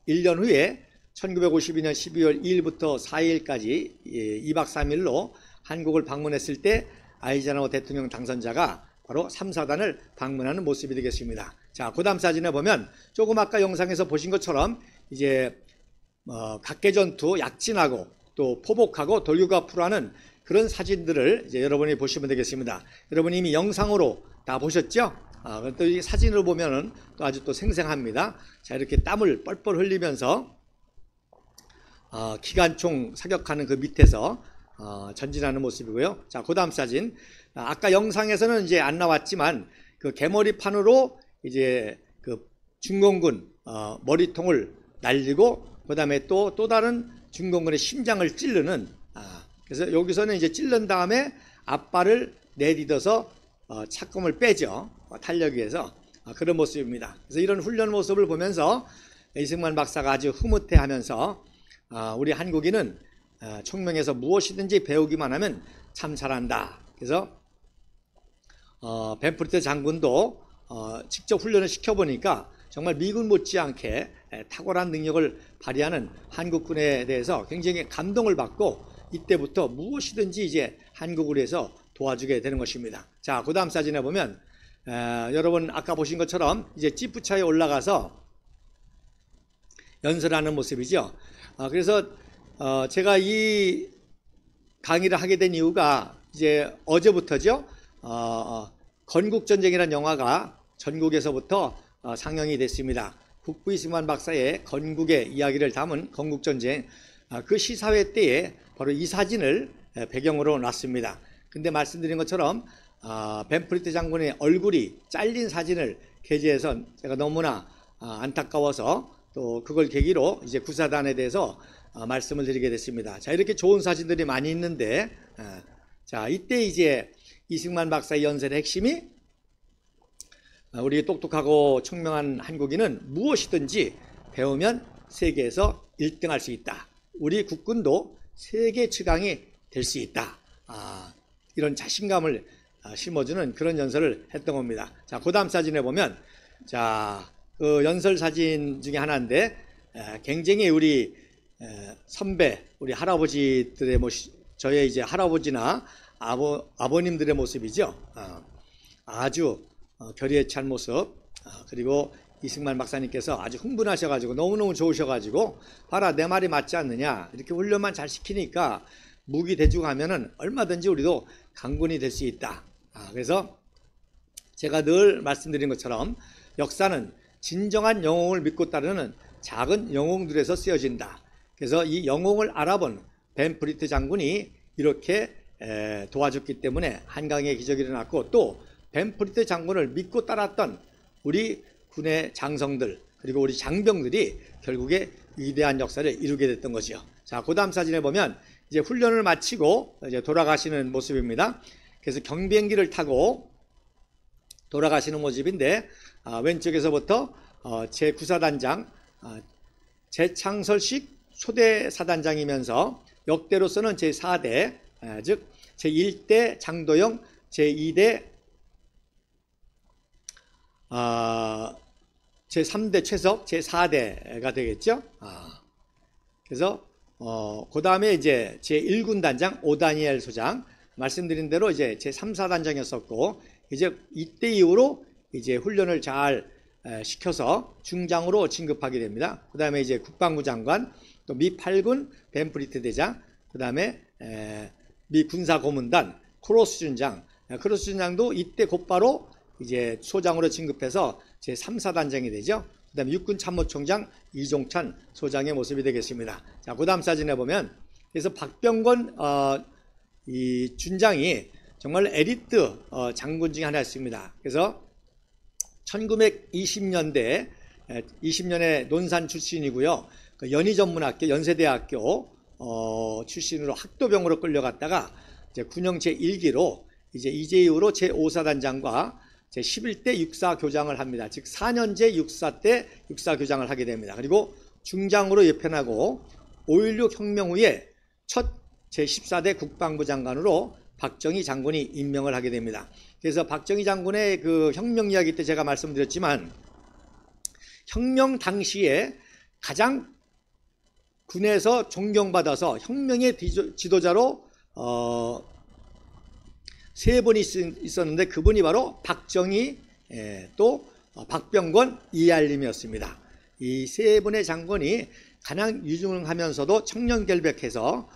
1년 후에 1952년 12월 2일부터 4일까지 2박 3일로 한국을 방문했을 때 아이젠하워 대통령 당선자가 바로 3사단을 방문하는 모습이 되겠습니다. 자, 그 다음 사진에 보면 조금 아까 영상에서 보신 것처럼 이제 각계전투 약진하고 또 포복하고 돌격앞으로 하는 그런 사진들을 이제 여러분이 보시면 되겠습니다. 여러분이 이미 영상으로 다 보셨죠? 또 이 사진으로 보면은 또 아주 또 생생합니다. 자, 이렇게 땀을 뻘뻘 흘리면서 기관총 사격하는 그 밑에서 전진하는 모습이고요. 자, 그 다음 사진. 아까 영상에서는 이제 안 나왔지만 그 개머리판으로 이제 그 중공군 머리통을 날리고 그 다음에 또 다른 중공군의 심장을 찌르는 그래서 여기서는 이제 찔른 다음에 앞발을 내딛어서 착검을 빼죠. 탄력이 위해서 그런 모습입니다. 그래서 이런 훈련 모습을 보면서 이승만 박사가 아주 흐뭇해하면서 우리 한국인은 총명에서 무엇이든지 배우기만 하면 참 잘한다. 그래서 벤프리트 장군도 직접 훈련을 시켜보니까 정말 미군 못지않게 탁월한 능력을 발휘하는 한국군에 대해서 굉장히 감동을 받고 이때부터 무엇이든지 이제 한국을 위해서 도와주게 되는 것입니다. 자, 그 다음 사진에 보면 여러분 아까 보신 것처럼 이제 지프차에 올라가서 연설하는 모습이죠. 그래서 제가 이 강의를 하게 된 이유가 이제 어제부터죠. 건국전쟁이라는 영화가 전국에서부터 상영이 됐습니다. 국부 이승만 박사의 건국의 이야기를 담은 건국전쟁 그 시사회 때에 바로 이 사진을 배경으로 놨습니다. 근데 말씀드린 것처럼 벤프리트 장군의 얼굴이 잘린 사진을 게재해서 제가 너무나 안타까워서 또 그걸 계기로 이제 구사단에 대해서 말씀을 드리게 됐습니다. 자, 이렇게 좋은 사진들이 많이 있는데 자, 이때 이제 이승만 박사의 연설의 핵심이 우리 똑똑하고 청명한 한국인은 무엇이든지 배우면 세계에서 1등할 수 있다. 우리 국군도 세계 최강이 될 수 있다. 이런 자신감을 심어주는 그런 연설을 했던 겁니다. 자, 그 다음 사진에 보면 자, 그 연설 사진 중에 하나인데 굉장히 우리 선배, 우리 할아버지들의 저의 이제 할아버지나 아버님들의 모습이죠. 아주 결의에 찬 모습. 그리고 이승만 박사님께서 아주 흥분하셔가지고 너무너무 좋으셔가지고 봐라 내 말이 맞지 않느냐 이렇게 훈련만 잘 시키니까 무기 대주고 하면은 얼마든지 우리도 강군이 될 수 있다. 그래서 제가 늘 말씀드린 것처럼 역사는 진정한 영웅을 믿고 따르는 작은 영웅들에서 쓰여진다. 그래서 이 영웅을 알아본 벤프리트 장군이 이렇게 도와줬기 때문에 한강의 기적이 일어났고 또 벤프리트 장군을 믿고 따랐던 우리 군의 장성들 그리고 우리 장병들이 결국에 위대한 역사를 이루게 됐던 거죠. 자, 그 다음 사진에 보면 이제 훈련을 마치고 이제 돌아가시는 모습입니다. 그래서 경비행기를 타고 돌아가시는 모습인데 왼쪽에서부터 제9사단장 제창설식 초대사단장이면서 역대로서는 제4대 즉 제1대 장도영 제2대 제3대 최석 제4대가 되겠죠. 그래서 그 다음에 이제 제1군 단장 오다니엘 소장 말씀드린 대로 이제 제3사단장이었었고 이제 이때 이후로 이제 훈련을 잘 시켜서 중장으로 진급하게 됩니다. 그 다음에 이제 국방부 장관 또 미 8군 벤프리트 대장 그 다음에 미 군사고문단 크로스 준장 크로스 준장도 이때 곧바로 이제 소장으로 진급해서 제3사단장이 되죠. 그 다음에 육군 참모총장 이종찬 소장의 모습이 되겠습니다. 자, 그 다음 사진에 보면 그래서 박병권 이 준장이 정말 에리트 장군 중에 하나였습니다. 그래서 1920년대 20년에 논산 출신이고요. 그 연희전문학교 연세대학교 출신으로 학도병으로 끌려갔다가 이제 군영 제1기로 이제 이후로 제5사단장과 제11대 육사교장을 합니다. 즉 4년제 육사 때 육사교장을 하게 됩니다. 그리고 중장으로 예편하고 5.16 혁명 후에 첫 제14대 국방부 장관으로 박정희 장군이 임명을 하게 됩니다. 그래서 박정희 장군의 그 혁명 이야기 때 제가 말씀드렸지만 혁명 당시에 가장 군에서 존경받아서 혁명의 지도자로 세 분이 있었는데 그분이 바로 박정희 또 박병권 이알림이었습니다. 이 세 분의 장군이 가장 유능하면서도 청렴결백해서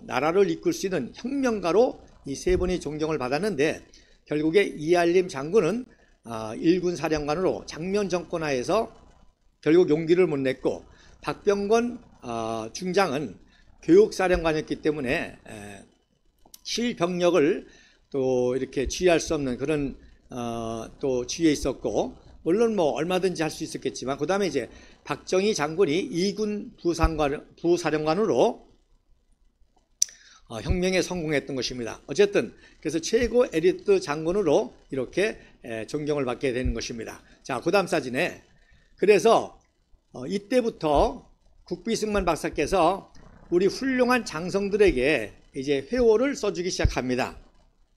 나라를 이끌 수 있는 혁명가로 이 세 분이 존경을 받았는데 결국에 이알림 장군은 일군 사령관으로 장면 정권하에서 결국 용기를 못 냈고, 박병건 중장은 교육사령관이었기 때문에 실병력을 또 이렇게 지휘할 수 없는 그런 또 지위에 있었고, 물론 뭐 얼마든지 할 수 있었겠지만, 그 다음에 이제 박정희 장군이 2군 부사령관으로 혁명에 성공했던 것입니다. 어쨌든 그래서 최고 엘리트 장군으로 이렇게 존경을 받게 되는 것입니다. 자, 그 다음 사진에, 그래서 이때부터 국비승만 박사께서 우리 훌륭한 장성들에게 이제 회호를 써주기 시작합니다.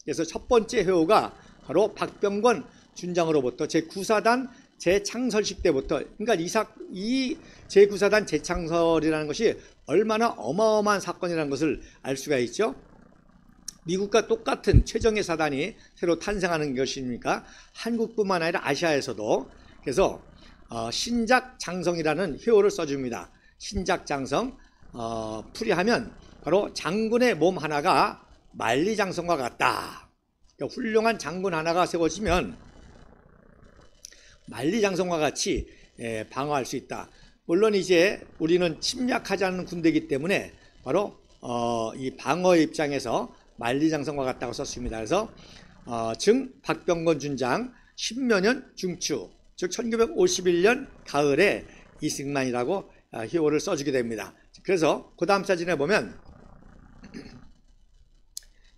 그래서 첫 번째 회호가 바로 박병건 준장으로부터 제9사단 재창설식 때부터, 그러니까 이 제9사단 재창설이라는 것이 얼마나 어마어마한 사건이라는 것을 알 수가 있죠. 미국과 똑같은 최정예 사단이 새로 탄생하는 것이니까 한국뿐만 아니라 아시아에서도. 그래서 신작장성이라는 회호를 써줍니다. 신작장성, 풀이하면 바로 장군의 몸 하나가 만리장성과 같다. 그러니까 훌륭한 장군 하나가 세워지면 만리장성과 같이 방어할 수 있다. 물론 이제 우리는 침략하지 않는 군대이기 때문에 바로 이 방어의 입장에서 만리장성과 같다고 썼습니다. 그래서 증 박병건 준장 10여 년 중추, 즉 1951년 가을에 이승만이라고 희호를 써주게 됩니다. 그래서 그 다음 사진에 보면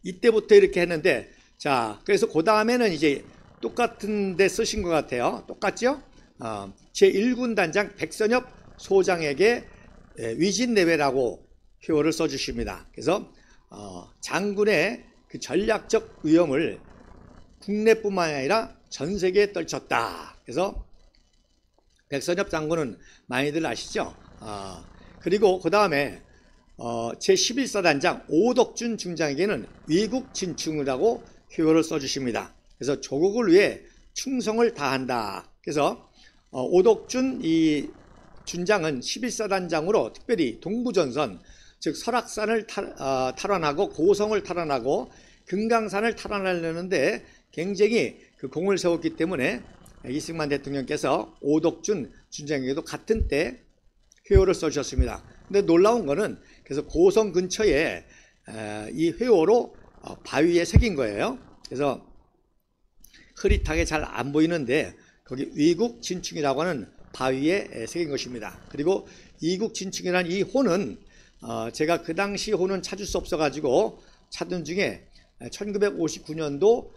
이때부터 이렇게 했는데, 자, 그래서 그 다음에는 이제 똑같은 데 쓰신 것 같아요. 똑같죠? 제1군 단장 백선엽 소장에게 위진내외라고 표어를 써주십니다. 그래서 장군의 그 전략적 위험을 국내뿐만 아니라 전 세계에 떨쳤다. 그래서 백선엽 장군은 많이들 아시죠? 그리고 그 다음에 제11사단장 오덕준 중장에게는 위국 진충이라고 표어를 써주십니다. 그래서 조국을 위해 충성을 다한다. 그래서 오덕준 이 준장은 11사단장으로 특별히 동부전선, 즉 설악산을 탈환하고 고성을 탈환하고 금강산을 탈환하려는데 굉장히 그 공을 세웠기 때문에 이승만 대통령께서 오덕준 준장에게도 같은 때 회호를 써주셨습니다. 근데 놀라운 거는 그래서 고성 근처에 이 회호로 바위에 새긴 거예요. 그래서 흐릿하게 잘 안 보이는데 거기 위국 진충이라고 하는 바위에 새긴 것입니다. 그리고 이국 진충이라는 이 호는 제가 그 당시 호는 찾을 수 없어 가지고 찾은 중에 1959년도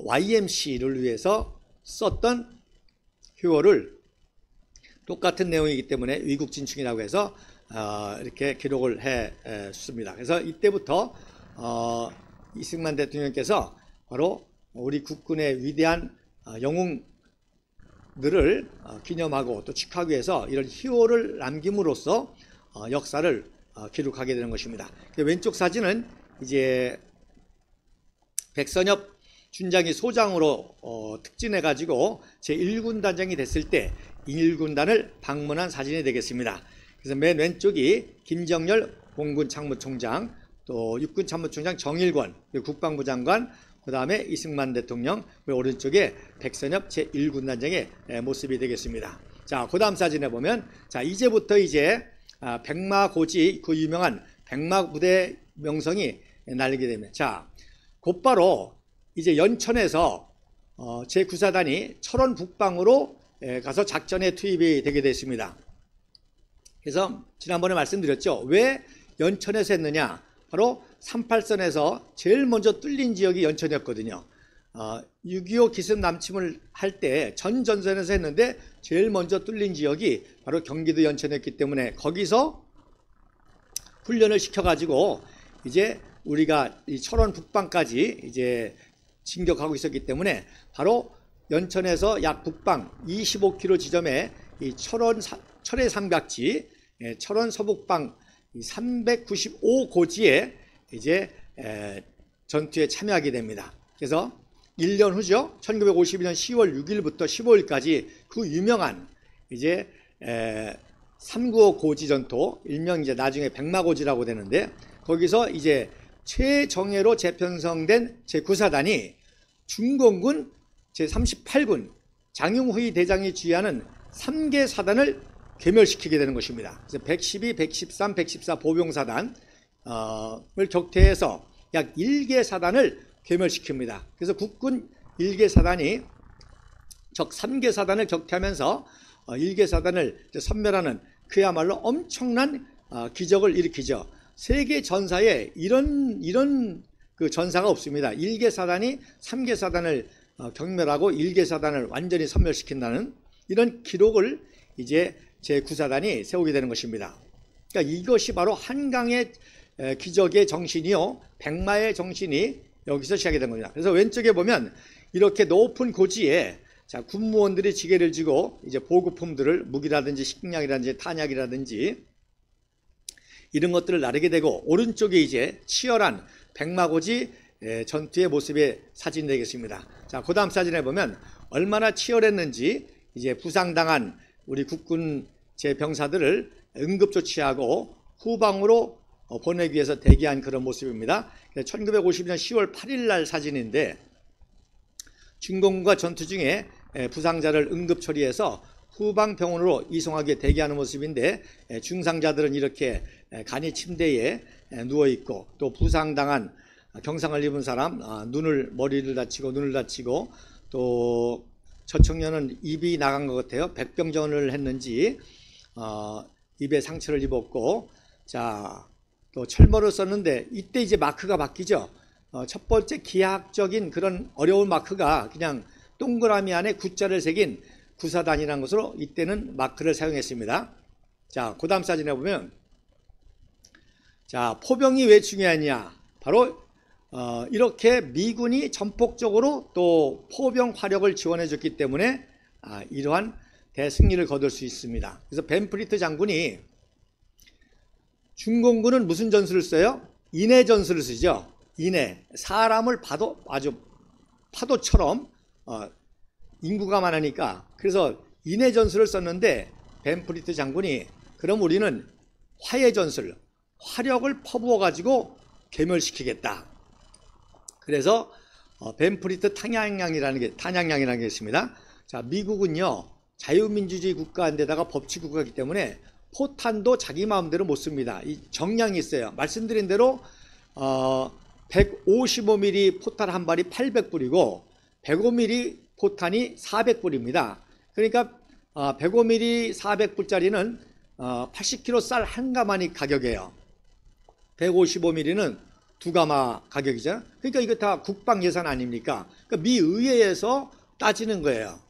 YMC를 위해서 썼던 회호를 똑같은 내용이기 때문에 위국 진충이라고 해서 이렇게 기록을 했습니다. 그래서 이때부터 이승만 대통령께서 바로 우리 국군의 위대한 영웅들을 기념하고 또 축하하기 위해서 이런 희호를 남김으로써 역사를 기록하게 되는 것입니다. 왼쪽 사진은 이제 백선엽 준장이 소장으로 특진해 가지고 제1군 단장이 됐을 때 1군단을 방문한 사진이 되겠습니다. 그래서 맨 왼쪽이 김정열 공군 참모총장, 또 육군 참모총장 정일권, 국방부 장관, 그 다음에 이승만 대통령, 오른쪽에 백선엽 제1군 단장의 모습이 되겠습니다. 자, 그 다음 사진에 보면, 자, 이제부터 이제 백마고지, 그 유명한 백마부대 명성이 날리게 됩니다. 자, 곧바로 이제 연천에서 제9사단이 철원 북방으로 가서 작전에 투입이 되게 됐습니다. 그래서 지난번에 말씀드렸죠. 왜 연천에서 했느냐? 바로 38선에서 제일 먼저 뚫린 지역이 연천이었거든요. 6.25 기습 남침을 할 때 전 전선에서 했는데 제일 먼저 뚫린 지역이 바로 경기도 연천이었기 때문에 거기서 훈련을 시켜가지고 이제 우리가 이 철원 북방까지 이제 진격하고 있었기 때문에 바로 연천에서 약 북방 25km 지점에 이 철의 삼각지, 철원 서북방 395고지에 이제 전투에 참여하게 됩니다. 그래서 1년 후죠. 1952년 10월 6일부터 15일까지 그 유명한 이제 395 고지 전투, 일명 이제 나중에 백마고지라고 되는데 거기서 이제 최정예로 재편성된 제9사단이 중공군 제38군 장용후이 대장이 주의하는 3개 사단을 괴멸시키게 되는 것입니다. 그래서 112, 113, 114 보병사단을 격퇴해서 약 1개 사단을 괴멸시킵니다. 그래서 국군 1개 사단이 적 3개 사단을 격퇴하면서 1개 사단을 섬멸하는 그야말로 엄청난 기적을 일으키죠. 세계 전사에 이런 그 전사가 없습니다. 1개 사단이 3개 사단을 경멸하고 1개 사단을 완전히 섬멸시킨다는 이런 기록을 이제 제9사단이 세우게 되는 것입니다. 그러니까 이것이 바로 한강의 기적의 정신이요, 백마의 정신이 여기서 시작이 된 겁니다. 그래서 왼쪽에 보면 이렇게 높은 고지에 군무원들이 지게를 지고 이제 보급품들을 무기라든지 식량이라든지 탄약이라든지 이런 것들을 나르게 되고, 오른쪽에 이제 치열한 백마고지 전투의 모습의 사진이 되겠습니다. 자, 그 다음 사진에 보면 얼마나 치열했는지 이제 부상당한 우리 국군 제병사들을 응급조치하고 후방으로 보내기 위해서 대기한 그런 모습입니다. 1950년 10월 8일 날 사진인데, 중공군과 전투 중에 부상자를 응급 처리해서 후방 병원으로 이송하게 대기하는 모습인데, 중상자들은 이렇게 간이 침대에 누워있고, 또 부상당한 경상을 입은 사람 머리를 다치고 눈을 다치고, 또 저 청년은 입이 나간 것 같아요. 백병전을 했는지 입에 상처를 입었고, 자, 또 철머를 썼는데 이때 이제 마크가 바뀌죠. 첫 번째 기하학적인 그런 어려운 마크가 그냥 동그라미 안에 구자를 새긴 구사단이라는 것으로 이때는 마크를 사용했습니다. 자, 그 다음 사진에 보면, 자, 포병이 왜 중요하냐, 바로 이렇게 미군이 전폭적으로 또 포병 화력을 지원해 줬기 때문에 이러한 대승리를 거둘 수 있습니다. 그래서 벤프리트 장군이, 중공군은 무슨 전술을 써요? 인해 전술을 쓰죠. 인해, 사람을 아주 파도처럼 인구가 많으니까, 그래서 인해 전술을 썼는데, 벤프리트 장군이 그럼 우리는 화해 전술, 화력을 퍼부어 가지고 괴멸시키겠다. 그래서 벤프리트 탄약량이라는 게 있습니다. 자, 미국은요 자유민주주의 국가인데다가 법치 국가이기 때문에 포탄도 자기 마음대로 못 씁니다. 이 정량이 있어요. 말씀드린 대로 155mm 포탄 한 발이 800불이고 105mm 포탄이 400불입니다. 그러니까 105mm 400불짜리는 80kg 쌀 한 가마니 가격이에요. 155mm는 두 가마 가격이죠. 그러니까 이거 다 국방 예산 아닙니까? 그러니까 미 의회에서 따지는 거예요.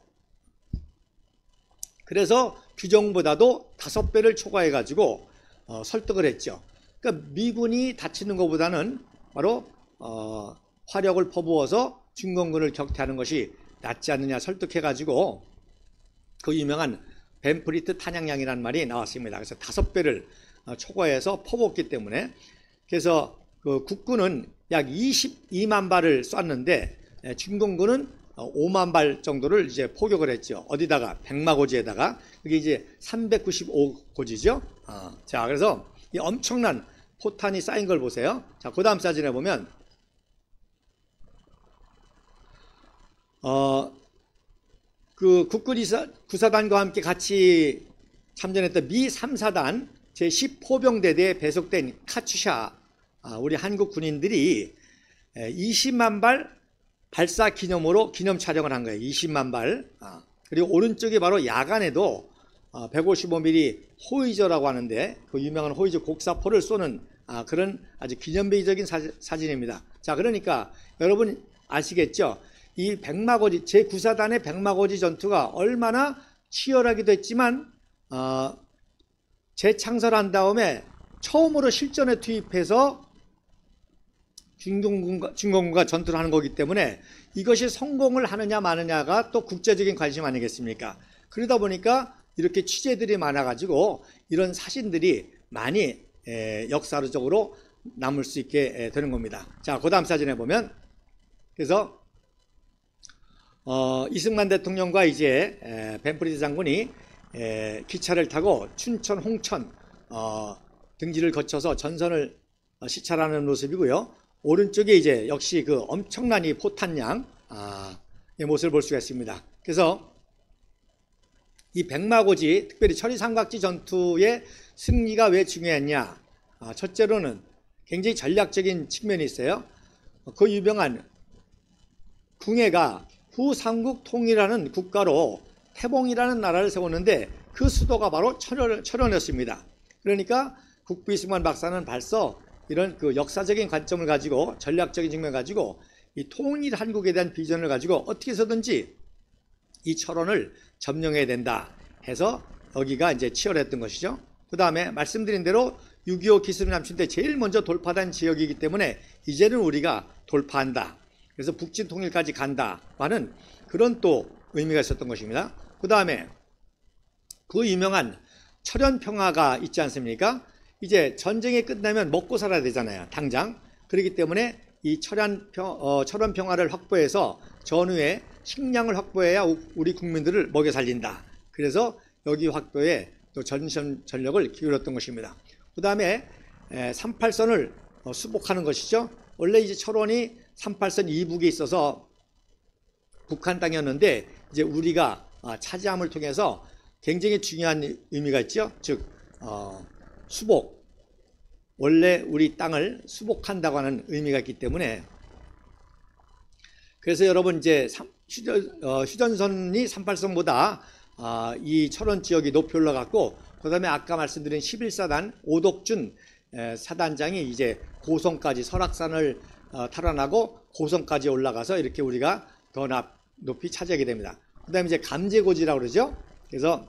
그래서 규정보다도 5배를 초과해 가지고 설득을 했죠. 그러니까 미군이 다치는 것보다는 바로 화력을 퍼부어서 중공군을 격퇴하는 것이 낫지 않느냐 설득해 가지고 그 유명한 벤프리트 탄약량이라는 말이 나왔습니다. 그래서 5배를 초과해서 퍼부었기 때문에, 그래서 그 국군은 약 22만 발을 쐈는데 중공군은 5만 발 정도를 이제 포격을 했죠. 어디다가? 백마고지에다가. 그게 이제 395고지죠. 자, 그래서 이 엄청난 포탄이 쌓인 걸 보세요. 자, 그 다음 사진에 보면 그 국군 구사단과 함께 같이 참전했던 미 3사단 제10포병대대에 배속된 카츄샤, 우리 한국 군인들이 20만 발 발사 기념으로 기념 촬영을 한 거예요. 20만 발. 그리고 오른쪽이 바로 야간에도 155mm 호위저라고 하는데 그 유명한 호위저 곡사포를 쏘는 그런 아주 기념비적인 사진입니다. 자, 그러니까 여러분 아시겠죠? 이 백마고지 제9사단의 백마고지 전투가 얼마나 치열하기도 했지만 재창설한 다음에 처음으로 실전에 투입해서 중공군과 전투를 하는 거기 때문에 이것이 성공을 하느냐 마느냐가 또 국제적인 관심 아니겠습니까? 그러다 보니까 이렇게 취재들이 많아가지고 이런 사진들이 많이 역사적으로 남을 수 있게 되는 겁니다. 자, 그 다음 사진에 보면, 그래서 이승만 대통령과 이제 벤프리트 장군이 기차를 타고 춘천, 홍천 등지를 거쳐서 전선을 시찰하는 모습이고요. 오른쪽에 이제 역시 그 엄청난 이 포탄량, 모습을 볼 수가 있습니다. 그래서 이 백마고지, 특별히 천리삼각지 전투의 승리가 왜 중요했냐? 첫째로는 굉장히 전략적인 측면이 있어요. 그 유명한 궁예가 후삼국통이라는 국가로 태봉이라는 나라를 세웠는데 그 수도가 바로 철원이었습니다. 그러니까 국부이승만 박사는 벌써 이런 그 역사적인 관점을 가지고 전략적인 측면을 가지고 이 통일 한국에 대한 비전을 가지고 어떻게 해서든지 이 철원을 점령해야 된다 해서 여기가 이제 치열했던 것이죠. 그 다음에 말씀드린 대로 6.25 기습 남침 때 제일 먼저 돌파된 지역이기 때문에 이제는 우리가 돌파한다. 그래서 북진 통일까지 간다 하는 그런 또 의미가 있었던 것입니다. 그 다음에 그 유명한 철원평화가 있지 않습니까? 이제 전쟁이 끝나면 먹고 살아야 되잖아요. 당장. 그렇기 때문에 이 철원평화를 확보해서 전후에 식량을 확보해야 우리 국민들을 먹여 살린다. 그래서 여기 확보에 또 전력을 기울였던 것입니다. 그 다음에 38선을 수복하는 것이죠. 원래 이제 철원이 38선 이북에 있어서 북한 땅이었는데 이제 우리가 차지함을 통해서 굉장히 중요한 의미가 있죠. 즉 수복, 원래 우리 땅을 수복한다고 하는 의미가 있기 때문에 그래서 여러분 이제 휴전선이 38선보다 이 철원 지역이 높이 올라갔고 그 다음에 아까 말씀드린 11사단 오덕준 사단장이 이제 고성까지 설악산을 탈환하고 고성까지 올라가서 이렇게 우리가 더 높이 차지하게 됩니다. 그 다음에 이제 감제고지라고 그러죠. 그래서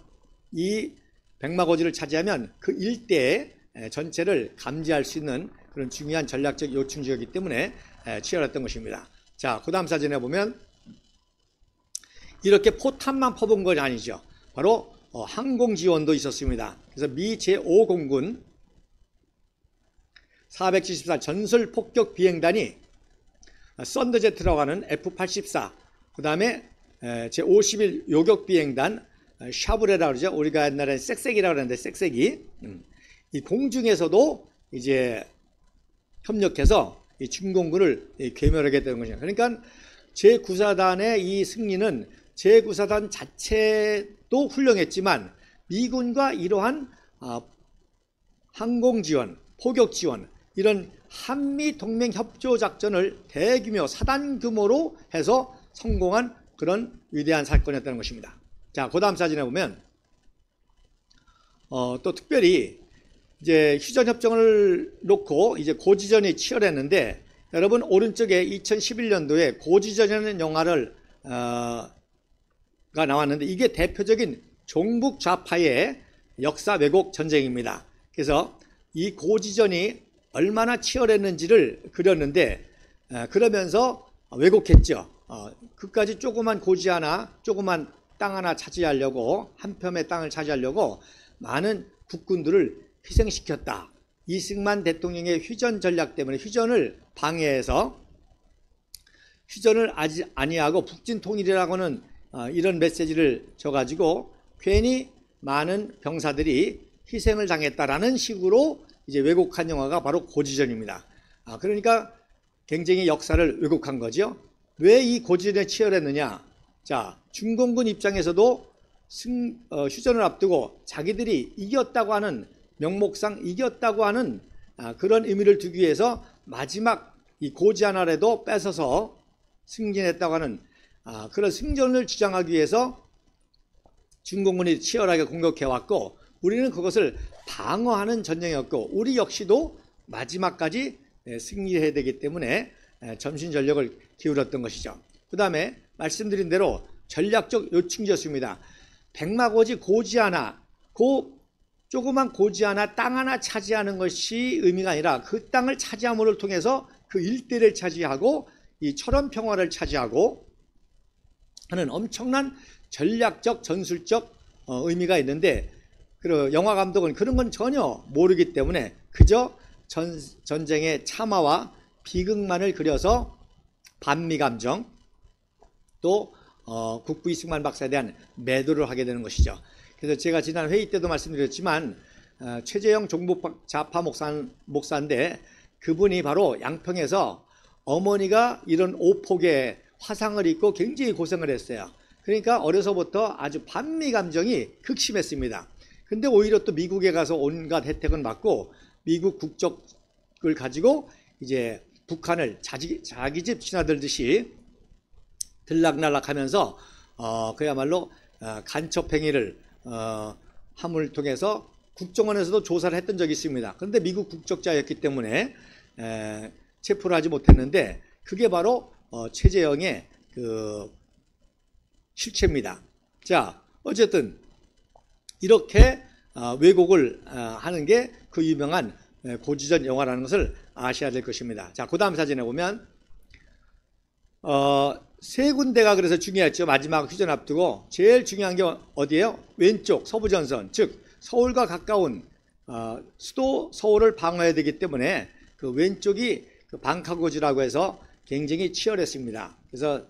이 백마고지를 차지하면 그 일대에 전체를 감지할 수 있는 그런 중요한 전략적 요충 지역이기 때문에 치열했던 것입니다. 자, 그 다음 사진에 보면 이렇게 포탄만 퍼본 건 아니죠. 바로 항공 지원도 있었습니다. 그래서 미 제5공군 474 전술 폭격 비행단이 썬더제트라고 하는 F-84, 그 다음에 제51 요격 비행단 샤브레라고 그러죠. 우리가 옛날에 쌕쌕이라고 그랬는데 쌕쌕이 이 공중에서도 이제 협력해서 이 중공군을 괴멸하게 되는 것이죠. 그러니까 제9사단의 이 승리는 제9사단 자체도 훌륭했지만 미군과 이러한 항공 지원, 포격 지원 이런 한미 동맹 협조 작전을 대규모 사단 규모로 해서 성공한 그런 위대한 사건이었다는 것입니다. 자, 그 다음 사진에 보면 또 특별히 이제 휴전협정을 놓고 이제 고지전이 치열했는데 여러분 오른쪽에 2011년도에 고지전이라는 영화를 가 나왔는데 이게 대표적인 종북 좌파의 역사 왜곡 전쟁입니다. 그래서 이 고지전이 얼마나 치열했는지를 그렸는데 그러면서 왜곡했죠. 그까지 조그만 고지 하나, 조그만 땅 하나 차지하려고 한 뼘의 땅을 차지하려고 많은 국군들을 희생시켰다. 이승만 대통령의 휴전 전략 때문에 휴전을 방해해서 휴전을 아니하고 북진 통일이라고는 이런 메시지를 줘가지고 괜히 많은 병사들이 희생을 당했다라는 식으로 이제 왜곡한 영화가 바로 고지전입니다. 그러니까 굉장히 역사를 왜곡한 거죠. 왜 이 고지전에 치열했느냐? 자, 중공군 입장에서도 휴전을 앞두고 자기들이 이겼다고 하는 명목상 이겼다고 하는 그런 의미를 두기 위해서 마지막 이 고지 하나라도 뺏어서 승진했다고 하는 그런 승전을 주장하기 위해서 중공군이 치열하게 공격해왔고 우리는 그것을 방어하는 전쟁이었고 우리 역시도 마지막까지 승리해야 되기 때문에 전신전력을 기울였던 것이죠. 그 다음에 말씀드린 대로 전략적 요충지였습니다. 백마고지 고지 하나, 조그만 고지 하나, 땅 하나 차지하는 것이 의미가 아니라 그 땅을 차지함을 통해서 그 일대를 차지하고 이 철원평화를 차지하고 하는 엄청난 전략적 전술적 의미가 있는데 그 영화 감독은 그런 건 전혀 모르기 때문에 그저 전쟁의 참화와 비극만을 그려서 반미감정 또 국부 이승만 박사에 대한 매도를 하게 되는 것이죠. 그래서 제가 지난 회의 때도 말씀드렸지만 최재형 종북 좌파 목사인데 그분이 바로 양평에서 어머니가 이런 오폭에 화상을 입고 굉장히 고생을 했어요. 그러니까 어려서부터 아주 반미 감정이 극심했습니다. 근데 오히려 또 미국에 가서 온갖 혜택은 받고 미국 국적을 가지고 이제 북한을 자기 집 신하들듯이 들락날락하면서 그야말로 간첩 행위를 함을 통해서 국정원에서도 조사를 했던 적이 있습니다. 그런데 미국 국적자였기 때문에 체포를 하지 못했는데 그게 바로 최재형의 그 실체입니다. 자, 어쨌든 이렇게 왜곡을 하는 게 그 유명한 고지전 영화라는 것을 아셔야 될 것입니다. 자, 그 다음 사진에 보면 세 군데가 그래서 중요했죠. 마지막 휴전 앞두고 제일 중요한 게 어디예요? 왼쪽 서부전선, 즉 서울과 가까운 수도 서울을 방어해야 되기 때문에 그 왼쪽이 그 방카고지라고 해서 굉장히 치열했습니다. 그래서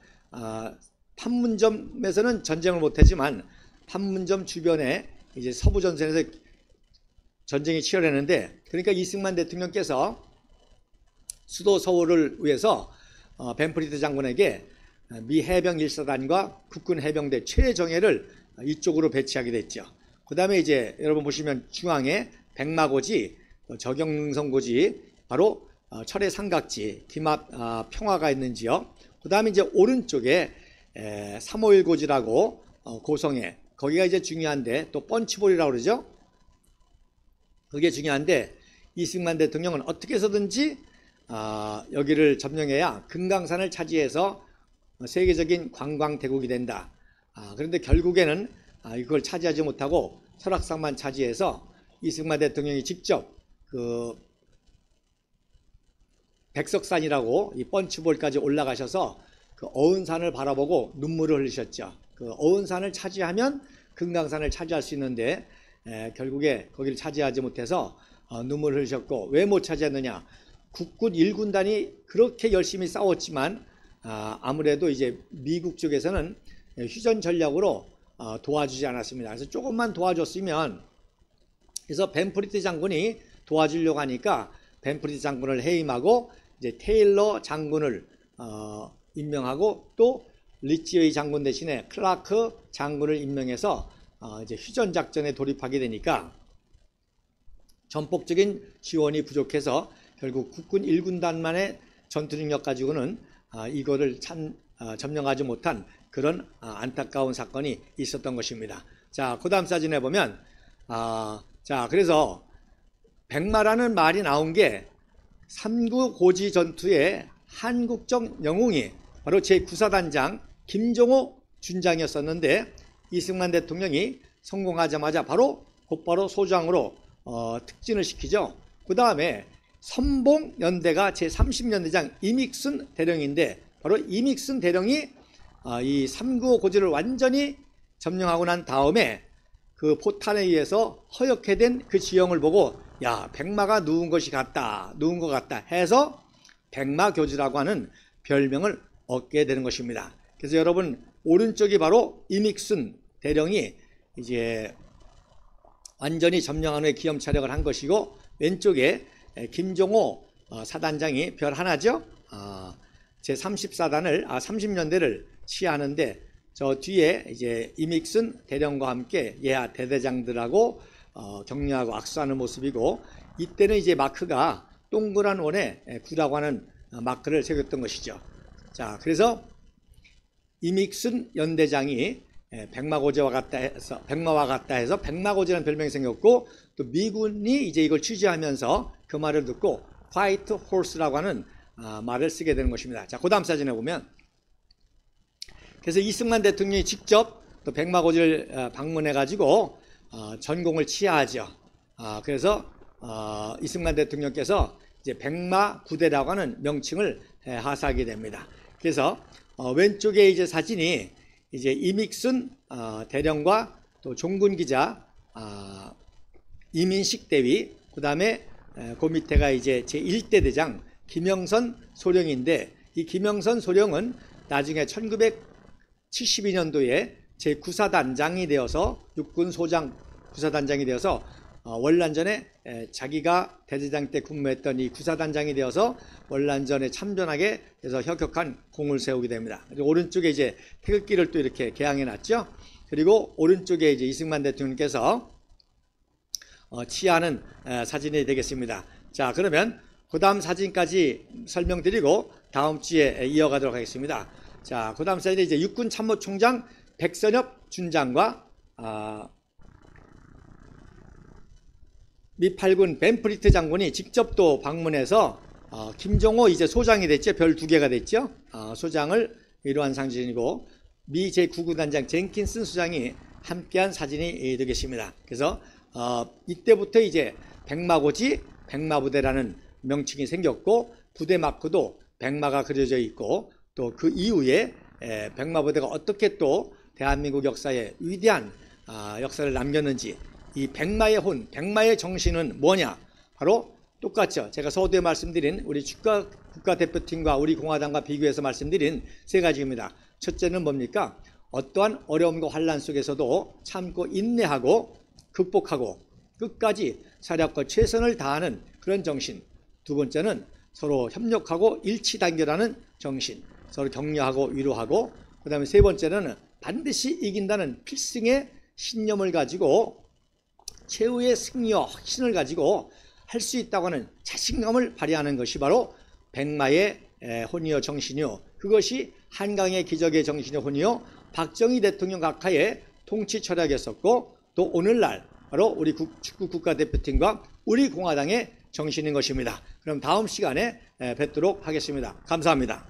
판문점에서는 전쟁을 못했지만 판문점 주변에 이제 서부전선에서 전쟁이 치열했는데, 그러니까 이승만 대통령께서 수도 서울을 위해서 벤프리트 장군에게 미 해병 1사단과 국군 해병대 최정예를 이쪽으로 배치하게 됐죠. 그 다음에 이제 여러분 보시면 중앙에 백마고지, 적영능선고지, 바로 철의 삼각지, 김합 평화가 있는 지역. 그 다음에 이제 오른쪽에 351고지라고 고성에, 거기가 이제 중요한데 또 펀치볼이라고 그러죠. 그게 중요한데 이승만 대통령은 어떻게 해서든지 여기를 점령해야 금강산을 차지해서 세계적인 관광 대국이 된다. 그런데 결국에는 이걸 차지하지 못하고 설악산만 차지해서 이승만 대통령이 직접 그 백석산이라고 이 펀치볼까지 올라가셔서 그 어은산을 바라보고 눈물을 흘리셨죠. 그 어은산을 차지하면 금강산을 차지할 수 있는데 결국에 거기를 차지하지 못해서 눈물을 흘리셨고, 왜 못 차지했느냐? 국군 1군단이 그렇게 열심히 싸웠지만 아무래도 이제 미국 쪽에서는 휴전 전략으로 도와주지 않았습니다. 그래서 조금만 도와줬으면, 그래서 벤프리트 장군이 도와주려고 하니까 벤프리트 장군을 해임하고 이제 테일러 장군을 임명하고 또 리치웨이 장군 대신에 클라크 장군을 임명해서 이제 휴전 작전에 돌입하게 되니까 전폭적인 지원이 부족해서 결국 국군 1군단만의 전투 능력 가지고는 이거를 점령하지 못한 그런 안타까운 사건이 있었던 것입니다. 자, 그 다음 사진에 보면 자, 그래서 백마라는 말이 나온 게 삼구고지 전투의 한국적 영웅이 바로 제9사단장 김종호 준장이었었는데, 이승만 대통령이 성공하자마자 곧바로 소장으로 특진을 시키죠. 그 다음에 선봉연대가 제30연대장 이믹순 대령인데, 바로 이믹순 대령이 이 395고지를 완전히 점령하고 난 다음에 그 포탄에 의해서 허옇게 된 그 지형을 보고 야, 백마가 누운 것 같다 해서 백마교지라고 하는 별명을 얻게 되는 것입니다. 그래서 여러분 오른쪽이 바로 이믹순 대령이 이제 완전히 점령하는 데 기염차력을 한 것이고, 왼쪽에 김종호 사단장이 별 하나죠. 제30사단을 30년대를 치하하는데 저 뒤에 이제 이믹순 대령과 함께 예하 대대장들하고 격려하고 악수하는 모습이고, 이때는 이제 마크가 동그란 원에 9라고 하는 마크를 새겼던 것이죠. 자, 그래서 이믹순 연대장이 백마와 같다 해서 백마고지라는 별명이 생겼고, 또 미군이 이제 이걸 취재하면서 그 말을 듣고 화이트 홀스라고 하는 말을 쓰게 되는 것입니다. 자, 그 다음 사진에 보면, 그래서 이승만 대통령이 직접 또 백마고지를 방문해 가지고 전공을 치하하죠. 그래서 이승만 대통령께서 이제 백마부대라고 하는 명칭을 하사하게 됩니다. 그래서 왼쪽에 이제 사진이 이제 이믹순 대령과 또 종군 기자 이민식 대위, 그 다음에 그 밑에가 이제 제1대 대장 김영선 소령인데, 이 김영선 소령은 나중에 1972년도에 제9사단장이 되어서 육군 소장 9사단장이 되어서 월남전에 자기가 대대장 때 근무했던 이 구사단장이 되어서 월남전에 참전하게 돼서 혁혁한 공을 세우게 됩니다. 오른쪽에 이제 태극기를 또 이렇게 개항해 놨죠. 그리고 오른쪽에 이제 이승만 대통령께서 취하는 사진이 되겠습니다. 자, 그러면 그 다음 사진까지 설명드리고 다음 주에 이어가도록 하겠습니다. 자, 그 다음 사진은 이제 육군 참모총장 백선엽 준장과 미 8군 벤프리트 장군이 직접 또 방문해서 김종호 이제 소장이 됐죠. 별 2개가 됐죠. 소장을 위로한 사진이고 미 제9구단장 젠킨슨 소장이 함께한 사진이 되겠습니다. 그래서 이때부터 이제 백마고지 백마부대라는 명칭이 생겼고 부대 마크도 백마가 그려져 있고 또 그 이후에 백마부대가 어떻게 또 대한민국 역사에 위대한 역사를 남겼는지 이 백마의 혼, 백마의 정신은 뭐냐? 바로 똑같죠. 제가 서두에 말씀드린 우리 국가대표팀과 우리 공화당과 비교해서 말씀드린 3가지입니다. 첫째는 뭡니까? 어떠한 어려움과 환난 속에서도 참고 인내하고 극복하고 끝까지 사력과 최선을 다하는 그런 정신. 2번째는 서로 협력하고 일치단결하는 정신. 서로 격려하고 위로하고 그 다음에 3번째는 반드시 이긴다는 필승의 신념을 가지고 최후의 승리와 확신을 가지고 할 수 있다고 하는 자신감을 발휘하는 것이 바로 백마의 혼이요 정신이요. 그것이 한강의 기적의 정신의 혼이요. 박정희 대통령 각하의 통치 철학이었었고 또 오늘날 바로 우리 축구 국가대표팀과 우리 공화당의 정신인 것입니다. 그럼 다음 시간에 뵙도록 하겠습니다. 감사합니다.